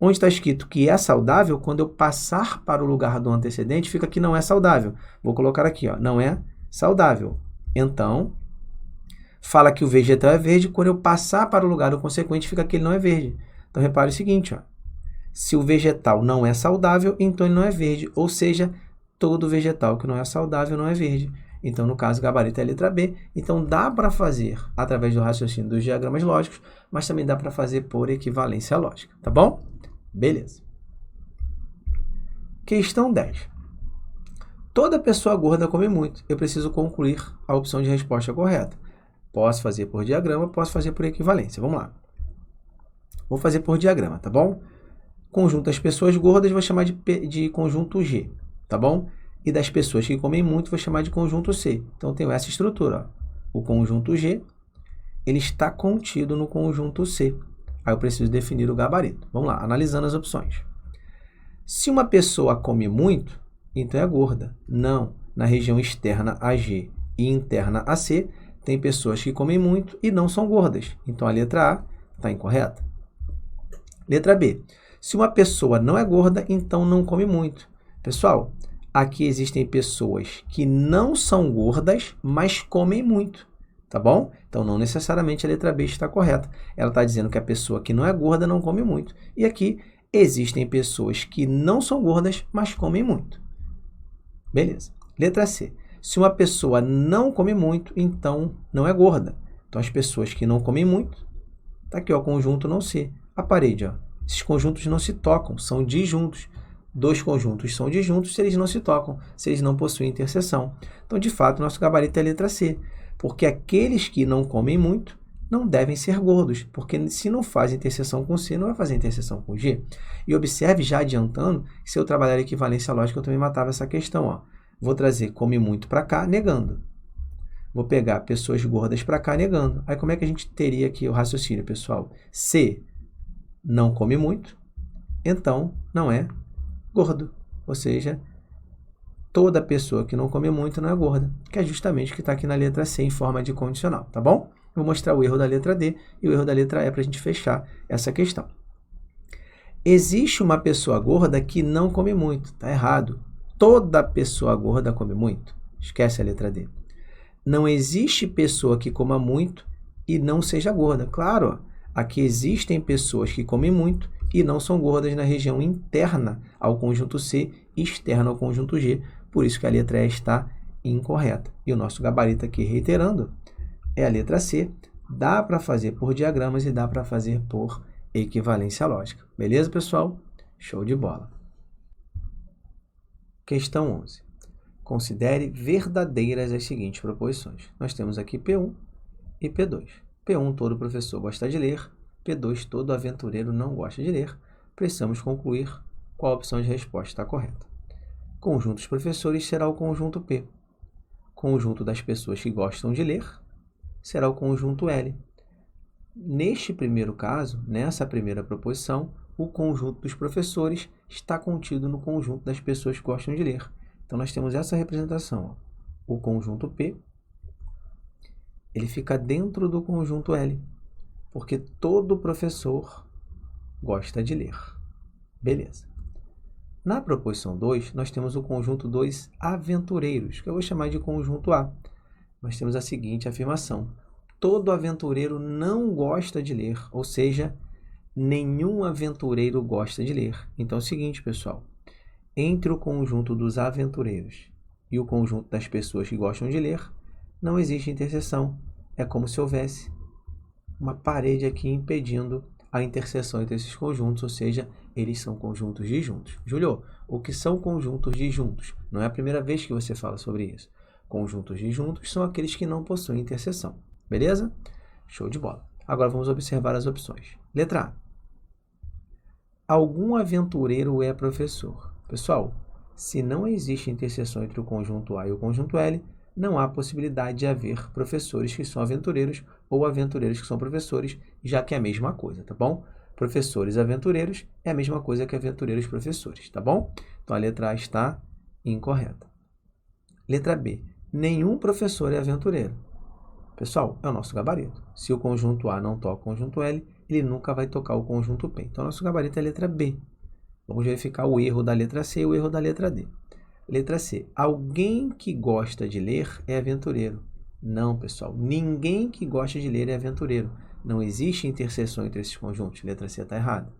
Onde está escrito que é saudável, quando eu passar para o lugar do antecedente, fica que não é saudável. Vou colocar aqui, ó, não é saudável. Então, fala que o vegetal é verde, quando eu passar para o lugar do consequente, fica que ele não é verde. Então, repare o seguinte, ó. Se o vegetal não é saudável, então ele não é verde. Ou seja, todo vegetal que não é saudável não é verde. Então, no caso, o gabarito é a letra B. Então, dá para fazer através do raciocínio dos diagramas lógicos, mas também dá para fazer por equivalência lógica. Tá bom? Beleza. Questão 10. Toda pessoa gorda come muito. Eu preciso concluir a opção de resposta correta. Posso fazer por diagrama, posso fazer por equivalência. Vamos lá. Vou fazer por diagrama, tá bom? Conjunto das pessoas gordas vou chamar de conjunto G, tá bom? E das pessoas que comem muito vou chamar de conjunto C. Então, eu tenho essa estrutura, ó. O conjunto G, ele está contido no conjunto C. Aí eu preciso definir o gabarito. Vamos lá, analisando as opções. Se uma pessoa come muito, então é gorda. Não. Na região externa AG e interna AC, tem pessoas que comem muito e não são gordas. Então, a letra A está incorreta. Letra B. Se uma pessoa não é gorda, então não come muito. Pessoal, aqui existem pessoas que não são gordas, mas comem muito. Tá bom? Então, não necessariamente a letra B está correta. Ela está dizendo que a pessoa que não é gorda não come muito. E aqui existem pessoas que não são gordas, mas comem muito. Beleza. Letra C. Se uma pessoa não come muito, então não é gorda. Então, as pessoas que não comem muito, tá aqui, ó, conjunto não ser. A parede, ó. Esses conjuntos não se tocam, são disjuntos. Dois conjuntos são disjuntos se eles não se tocam, se eles não possuem interseção. Então, de fato, nosso gabarito é a letra C, porque aqueles que não comem muito não devem ser gordos, porque se não faz interseção com C, não vai fazer interseção com G. E observe, já adiantando, que se eu trabalhar a equivalência lógica, eu também matava essa questão, ó. Vou trazer come muito para cá, negando. Vou pegar pessoas gordas para cá, negando. Aí, como é que a gente teria aqui o raciocínio, pessoal? C não come muito, então não é gordo. Ou seja, toda pessoa que não come muito não é gorda, que é justamente o que está aqui na letra C em forma de condicional, tá bom? Vou mostrar o erro da letra D e o erro da letra E para a gente fechar essa questão. Existe uma pessoa gorda que não come muito. Está errado. Toda pessoa gorda come muito. Esquece a letra D. Não existe pessoa que coma muito e não seja gorda. Claro, aqui existem pessoas que comem muito e não são gordas na região interna ao conjunto C e externa ao conjunto G. Por isso que a letra E está incorreta. E o nosso gabarito aqui, reiterando, é a letra C. Dá para fazer por diagramas e dá para fazer por equivalência lógica. Beleza, pessoal? Show de bola. Questão 11. Considere verdadeiras as seguintes proposições. Nós temos aqui P1 e P2. P1, todo professor gosta de ler. P2, todo aventureiro não gosta de ler. Precisamos concluir qual a opção de resposta está correta. Conjunto dos professores será o conjunto P. Conjunto das pessoas que gostam de ler será o conjunto L. Neste primeiro caso, nessa primeira proposição, o conjunto dos professores está contido no conjunto das pessoas que gostam de ler. Então, nós temos essa representação. Ó. O conjunto P, ele fica dentro do conjunto L, porque todo professor gosta de ler. Beleza. Na proposição 2, nós temos o conjunto dos aventureiros, que eu vou chamar de conjunto A. Nós temos a seguinte afirmação. Todo aventureiro não gosta de ler, ou seja, nenhum aventureiro gosta de ler. Então é o seguinte, pessoal, entre o conjunto dos aventureiros e o conjunto das pessoas que gostam de ler, não existe interseção. É como se houvesse uma parede aqui impedindo a interseção entre esses conjuntos, ou seja, eles são conjuntos disjuntos. Júlio, o que são conjuntos disjuntos? Não é a primeira vez que você fala sobre isso. Conjuntos disjuntos são aqueles que não possuem interseção. Beleza? Show de bola. Agora vamos observar as opções. Letra A. Algum aventureiro é professor. Pessoal, se não existe interseção entre o conjunto A e o conjunto L, não há possibilidade de haver professores que são aventureiros ou aventureiros que são professores, já que é a mesma coisa, tá bom? Professores aventureiros é a mesma coisa que aventureiros professores, tá bom? Então, a letra A está incorreta. Letra B. Nenhum professor é aventureiro. Pessoal, é o nosso gabarito. Se o conjunto A não toca o conjunto L, ele nunca vai tocar o conjunto P. Então, nosso gabarito é a letra B. Vamos verificar o erro da letra C e o erro da letra D. Letra C. Alguém que gosta de ler é aventureiro. Não, pessoal. Ninguém que gosta de ler é aventureiro. Não existe interseção entre esses conjuntos. Letra C está errada.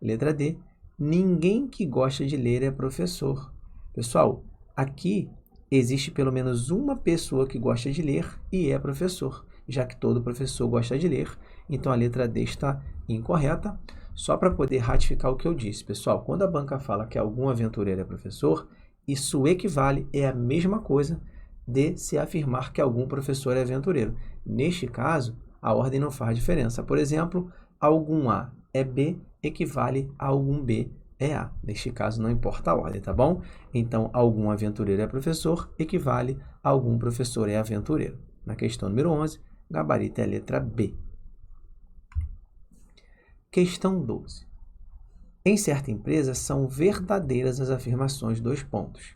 Letra D. Ninguém que gosta de ler é professor. Pessoal, aqui existe pelo menos uma pessoa que gosta de ler e é professor, já que todo professor gosta de ler. Então, a letra D está incorreta. Só para poder ratificar o que eu disse, pessoal, quando a banca fala que algum aventureiro é professor, isso equivale, é a mesma coisa de se afirmar que algum professor é aventureiro. Neste caso, a ordem não faz diferença. Por exemplo, algum A é B, equivale a algum B é A. Neste caso, não importa a ordem, tá bom? Então, algum aventureiro é professor, equivale a algum professor é aventureiro. Na questão número 11, gabarito é a letra B. Questão 12. Em certa empresa, são verdadeiras as afirmações, 2 pontos.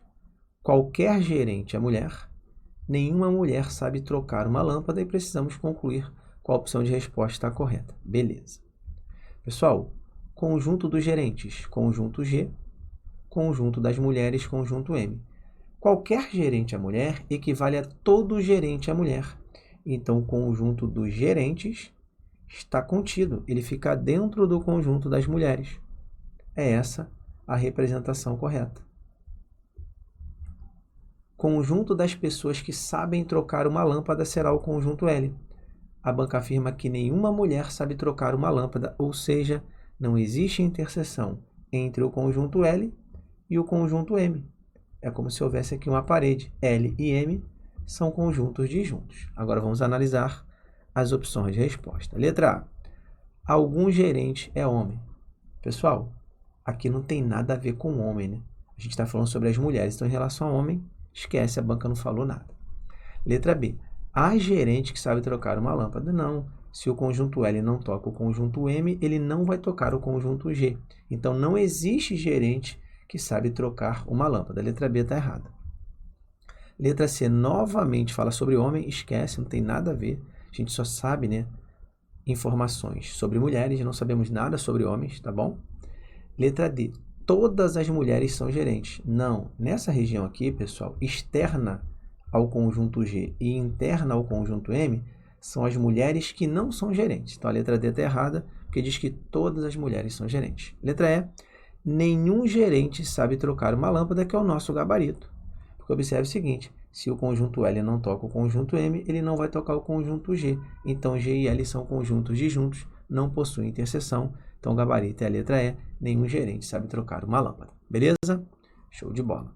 Qualquer gerente é mulher nenhuma mulher sabe trocar uma lâmpada e precisamos concluir qual a opção de resposta está correta. Beleza. Pessoal, conjunto dos gerentes, conjunto G, conjunto das mulheres, conjunto M. Qualquer gerente a mulher equivale a todo gerente a mulher. Então, o conjunto dos gerentes está contido, ele fica dentro do conjunto das mulheres. É essa a representação correta. Conjunto das pessoas que sabem trocar uma lâmpada será o conjunto L. A banca afirma que nenhuma mulher sabe trocar uma lâmpada, ou seja, não existe interseção entre o conjunto L e o conjunto M. É como se houvesse aqui uma parede. L e M são conjuntos disjuntos. Agora vamos analisar as opções de resposta. Letra A. Algum gerente é homem. Pessoal, aqui não tem nada a ver com homem, né? A gente está falando sobre as mulheres, então em relação ao homem, esquece, a banca não falou nada. Letra B. Há gerente que sabe trocar uma lâmpada? Não. Se o conjunto L não toca o conjunto M, ele não vai tocar o conjunto G. Então, não existe gerente que sabe trocar uma lâmpada. A letra B está errada. Letra C, novamente fala sobre homem, esquece, não tem nada a ver. A gente só sabe, né, informações sobre mulheres, não sabemos nada sobre homens, tá bom? Letra D, todas as mulheres são gerentes. Não, nessa região aqui, pessoal, externa ao conjunto G e interna ao conjunto M, são as mulheres que não são gerentes. Então, a letra D está errada, porque diz que todas as mulheres são gerentes. Letra E, nenhum gerente sabe trocar uma lâmpada, que é o nosso gabarito. Porque observe o seguinte, se o conjunto L não toca o conjunto M, ele não vai tocar o conjunto G. Então, G e L são conjuntos disjuntos, não possuem interseção. Então, o gabarito é a letra E, nenhum gerente sabe trocar uma lâmpada. Beleza? Show de bola.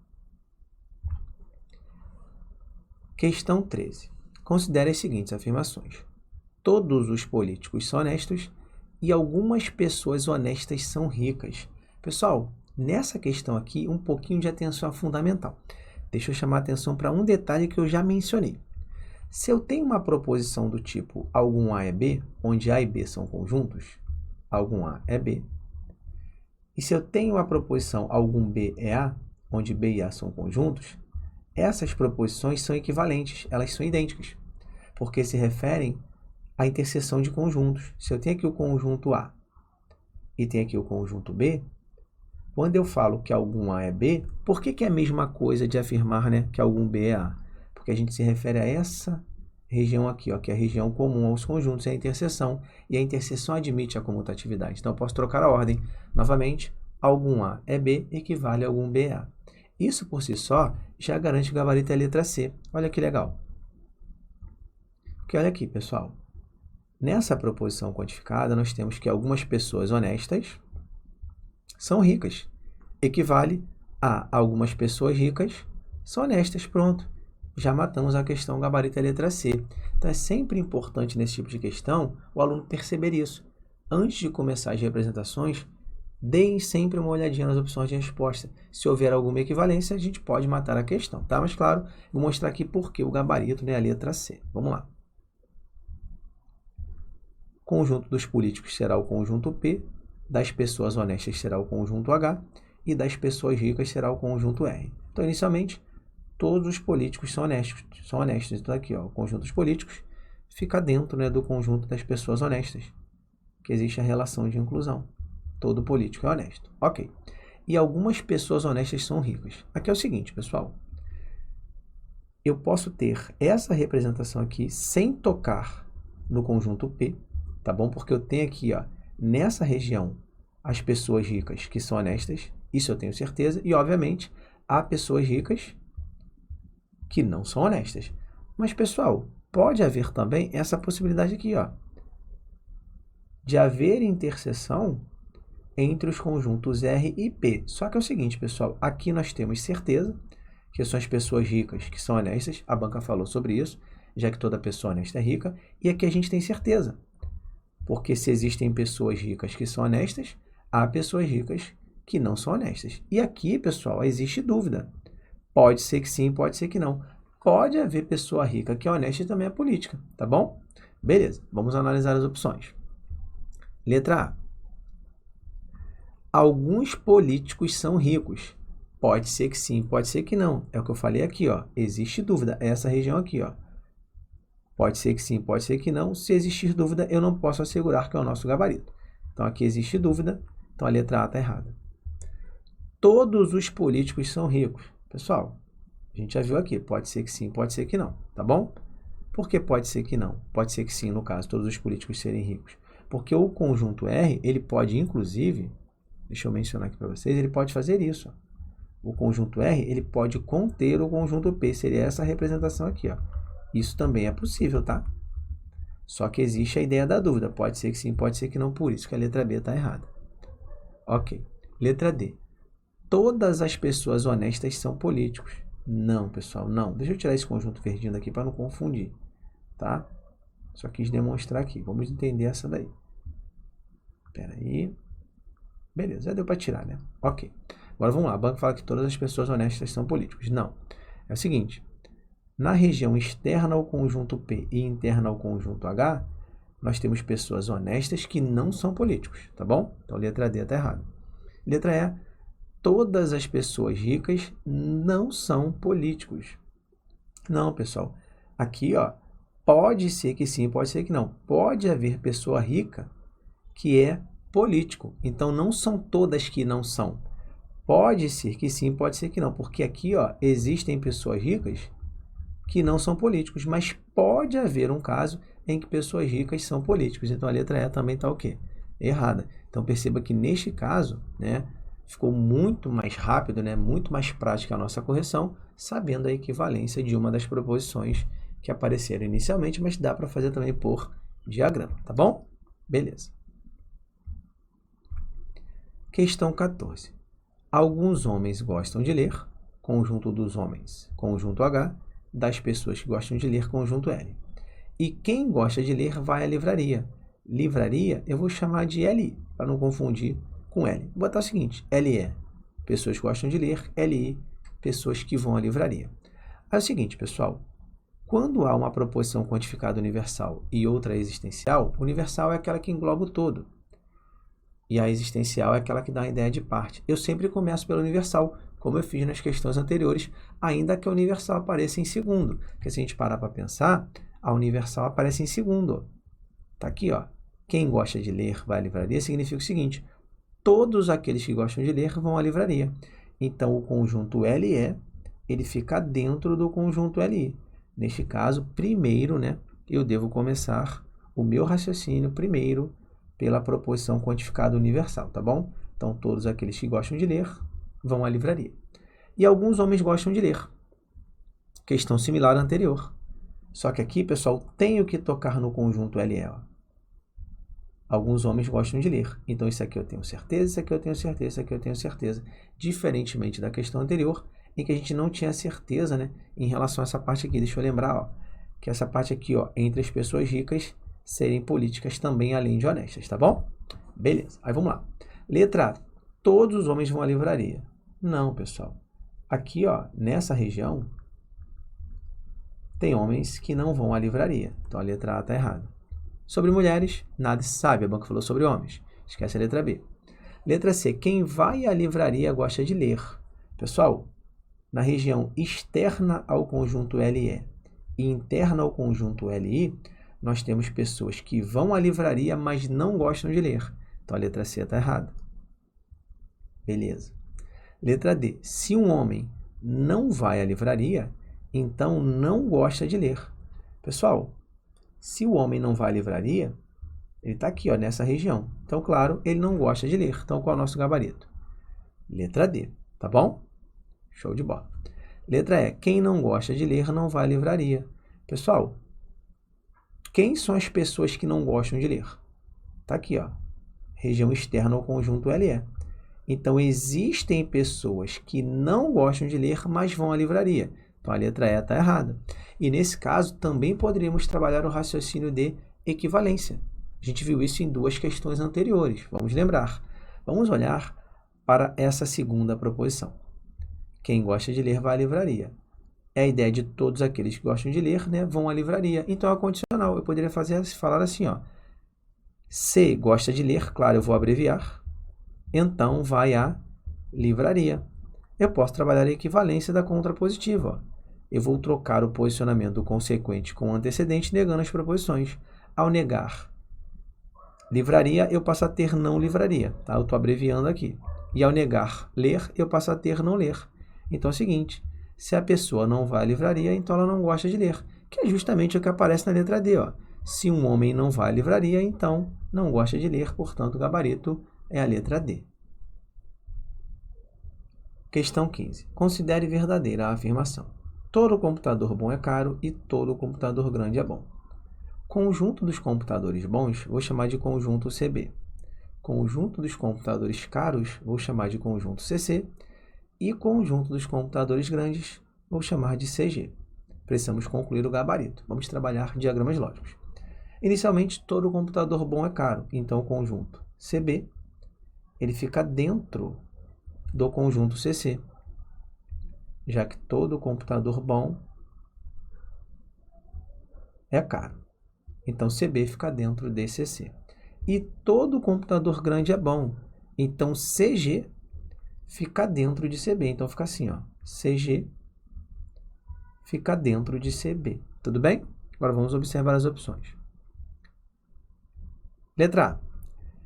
Questão 13. Considere as seguintes afirmações. Todos os políticos são honestos e algumas pessoas honestas são ricas. Pessoal, nessa questão aqui, um pouquinho de atenção é fundamental. Deixa eu chamar a atenção para um detalhe que eu já mencionei. Se eu tenho uma proposição do tipo algum A é B, onde A e B são conjuntos, algum A é B, e se eu tenho uma proposição algum B é A, onde B e A são conjuntos, essas proposições são equivalentes, elas são idênticas, porque se referem à interseção de conjuntos. Se eu tenho aqui o conjunto A e tenho aqui o conjunto B, quando eu falo que algum A é B, por que é a mesma coisa de afirmar, né, que algum B é A? Porque a gente se refere a essa região aqui, ó, que é a região comum aos conjuntos, é a interseção, e a interseção admite a comutatividade. Então, eu posso trocar a ordem. Novamente, algum A é B equivale a algum B é A. Isso, por si só, já garante que o gabarito é a letra C. Olha que legal. Porque olha aqui, pessoal. Nessa proposição quantificada, nós temos que algumas pessoas honestas são ricas. Equivale a algumas pessoas ricas são honestas. Pronto. Já matamos a questão, gabarito é a letra C. Então, é sempre importante nesse tipo de questão o aluno perceber isso. Antes de começar as representações, deem sempre uma olhadinha nas opções de resposta. Se houver alguma equivalência, a gente pode matar a questão, tá? Mas, claro, vou mostrar aqui por que o gabarito é a letra C. Vamos lá. O conjunto dos políticos será o conjunto P, das pessoas honestas será o conjunto H e das pessoas ricas será o conjunto R. Então, inicialmente, todos os políticos são honestos. Então, aqui, ó, o conjunto dos políticos fica dentro, né, do conjunto das pessoas honestas, que existe a relação de inclusão. Todo político é honesto. Ok. E algumas pessoas honestas são ricas. Aqui é o seguinte, pessoal. Eu posso ter essa representação aqui sem tocar no conjunto P, tá bom? Porque eu tenho aqui, ó, nessa região, as pessoas ricas que são honestas. Isso eu tenho certeza. E, obviamente, há pessoas ricas que não são honestas. Mas, pessoal, pode haver também essa possibilidade aqui, ó, de haver interseção entre os conjuntos R e P. Só que é o seguinte, pessoal, aqui nós temos certeza que são as pessoas ricas que são honestas, a banca falou sobre isso, já que toda pessoa honesta é rica, e aqui a gente tem certeza, porque se existem pessoas ricas que são honestas, há pessoas ricas que não são honestas. E aqui, pessoal, existe dúvida. Pode ser que sim, pode ser que não. Pode haver pessoa rica que é honesta e também é política, tá bom? Beleza, vamos analisar as opções. Letra A. Alguns políticos são ricos. Pode ser que sim, pode ser que não. É o que eu falei aqui, ó. Existe dúvida. É essa região aqui, ó. Pode ser que sim, pode ser que não. Se existir dúvida, eu não posso assegurar que é o nosso gabarito. Então, aqui existe dúvida. Então, a letra A está errada. Todos os políticos são ricos. Pessoal, a gente já viu aqui. Pode ser que sim, pode ser que não. Tá bom? Por que pode ser que não? Pode ser que sim, no caso, todos os políticos serem ricos. Porque o conjunto R, ele pode, inclusive, deixa eu mencionar aqui para vocês, ele pode fazer isso, ó. O conjunto R, ele pode conter o conjunto P, seria essa representação aqui, ó. Isso também é possível, tá? Só que existe a ideia da dúvida, pode ser que sim, pode ser que não, por isso que a letra B está errada. Ok. Letra D. Todas as pessoas honestas são políticos. Não, pessoal, não. Deixa eu tirar esse conjunto verdinho daqui para não confundir, tá? Só quis demonstrar aqui. Vamos entender essa daí. Espera aí. Beleza, já deu para tirar, né? Ok. Agora vamos lá. A banca fala que todas as pessoas honestas são políticos. Não. É o seguinte. Na região externa ao conjunto P e interna ao conjunto H, nós temos pessoas honestas que não são políticos, tá bom? Então, letra D está errada. Letra E. Todas as pessoas ricas não são políticos. Não, pessoal. Aqui, ó, pode ser que sim, pode ser que não. Pode haver pessoa rica que é político. Então, não são todas que não são. Pode ser que sim, pode ser que não. Porque aqui, ó, existem pessoas ricas que não são políticos. Mas pode haver um caso em que pessoas ricas são políticos. Então, a letra E também está o quê? Errada. Então, perceba que neste caso, né, ficou muito mais rápido, né, muito mais prática a nossa correção, sabendo a equivalência de uma das proposições que apareceram inicialmente, mas dá para fazer também por diagrama, tá bom? Beleza. Questão 14. Alguns homens gostam de ler, conjunto dos homens, conjunto H, das pessoas que gostam de ler, conjunto L. E quem gosta de ler vai à livraria. Livraria eu vou chamar de LI, para não confundir com L. Vou botar o seguinte, LE, pessoas que gostam de ler, LI, pessoas que vão à livraria. É o seguinte, pessoal, quando há uma proposição quantificada universal e outra existencial, universal é aquela que engloba o todo. E a existencial é aquela que dá a ideia de parte. Eu sempre começo pela universal, como eu fiz nas questões anteriores, ainda que a universal apareça em segundo. Porque se a gente parar para pensar, a universal aparece em segundo. Está aqui, ó. Quem gosta de ler vai à livraria significa o seguinte, todos aqueles que gostam de ler vão à livraria. Então, o conjunto LE, ele fica dentro do conjunto LI. Neste caso, primeiro, né, eu devo começar o meu raciocínio primeiro pela proposição quantificada universal, tá bom? Então, todos aqueles que gostam de ler vão à livraria. E alguns homens gostam de ler. Questão similar à anterior. Só que aqui, pessoal, tenho que tocar no conjunto LE, ó. Alguns homens gostam de ler. Então, isso aqui eu tenho certeza, isso aqui eu tenho certeza, isso aqui eu tenho certeza. Diferentemente da questão anterior, em que a gente não tinha certeza, né, em relação a essa parte aqui. Deixa eu lembrar, ó, que essa parte aqui, ó, entre as pessoas ricas serem políticas também, além de honestas, tá bom? Beleza. Aí vamos lá. Letra A. Todos os homens vão à livraria. Não, pessoal. Aqui, ó, nessa região, tem homens que não vão à livraria. Então, a letra A está errada. Sobre mulheres, nada se sabe. A banca falou sobre homens. Esquece a letra B. Letra C. Quem vai à livraria gosta de ler. Pessoal, na região externa ao conjunto LE e interna ao conjunto LI, nós temos pessoas que vão à livraria, mas não gostam de ler. Então, a letra C está errada. Beleza. Letra D. Se um homem não vai à livraria, então não gosta de ler. Pessoal, se o homem não vai à livraria, ele está aqui, ó, nessa região. Então, claro, ele não gosta de ler. Então, qual é o nosso gabarito? Letra D, tá bom? Show de bola. Letra E. Quem não gosta de ler não vai à livraria. Pessoal, quem são as pessoas que não gostam de ler? Está aqui, ó. Região externa ao conjunto LE. Então, existem pessoas que não gostam de ler, mas vão à livraria. Então, a letra E está errada. E, nesse caso, também poderíamos trabalhar o raciocínio de equivalência. A gente viu isso em duas questões anteriores. Vamos lembrar. Vamos olhar para essa segunda proposição. Quem gosta de ler vai à livraria. É a ideia de todos aqueles que gostam de ler, né, vão à livraria. Então, é condicional. Eu poderia falar assim, ó. Se gosta de ler, claro, eu vou abreviar. Então, vai à livraria. eu posso trabalhar a equivalência da contrapositiva. Ó. Eu vou trocar o posicionamento do consequente com o antecedente, negando as proposições. Ao negar livraria, eu passo a ter não livraria. Tá? Eu estou abreviando aqui. E ao negar ler, eu passo a ter não ler. Então é o seguinte, se a pessoa não vai à livraria, então ela não gosta de ler. Que é justamente o que aparece na letra D. Ó. Se um homem não vai à livraria, então não gosta de ler, portanto o gabarito é a letra D. Questão 15. Considere verdadeira a afirmação. Todo computador bom é caro e todo computador grande é bom. Conjunto dos computadores bons, vou chamar de conjunto CB. Conjunto dos computadores caros, vou chamar de conjunto CC. E conjunto dos computadores grandes, vou chamar de CG. Precisamos concluir o gabarito. Vamos trabalhar diagramas lógicos. Inicialmente, todo computador bom é caro. Então, o conjunto CB ele fica dentro do conjunto CC, já que todo computador bom é caro. Então, CB fica dentro de CC. E todo computador grande é bom. Então, CG fica dentro de CB. Então, fica assim, ó. CG fica dentro de CB. Tudo bem? Agora, vamos observar as opções. Letra A.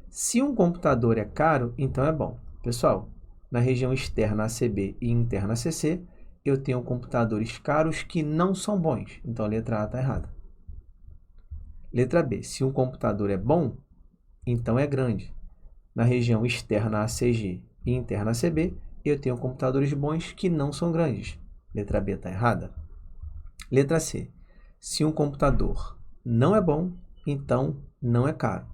Se um computador é caro, então é bom. Pessoal, na região externa ACB e interna ACC, eu tenho computadores caros que não são bons. Então, a letra A está errada. Letra B. Se um computador é bom, então é grande. Na região externa ACG e interna ACB, eu tenho computadores bons que não são grandes. Letra B está errada. Letra C. Se um computador não é bom, então não é caro.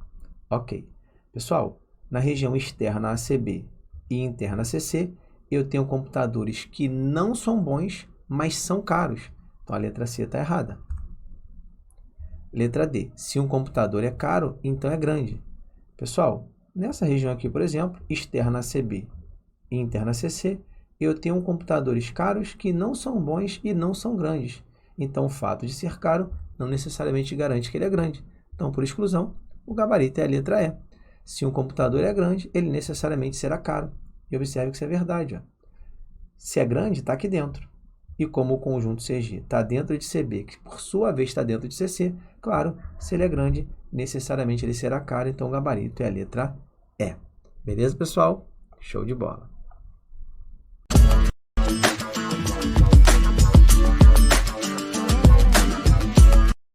Ok. Pessoal, na região externa ACB e interna ACC, eu tenho computadores que não são bons, mas são caros. Então, a letra C está errada. Letra D. Se um computador é caro, então é grande. Pessoal, nessa região aqui, por exemplo, externa ACB e interna ACC, eu tenho computadores caros que não são bons e não são grandes. Então, o fato de ser caro não necessariamente garante que ele é grande. Então, por exclusão, o gabarito é a letra E. Se um computador é grande, ele necessariamente será caro. E observe que isso é verdade. Ó. Se é grande, está aqui dentro. E como o conjunto CG está dentro de CB, que por sua vez está dentro de CC, claro, se ele é grande, necessariamente ele será caro. Então, o gabarito é a letra E. Beleza, pessoal? Show de bola!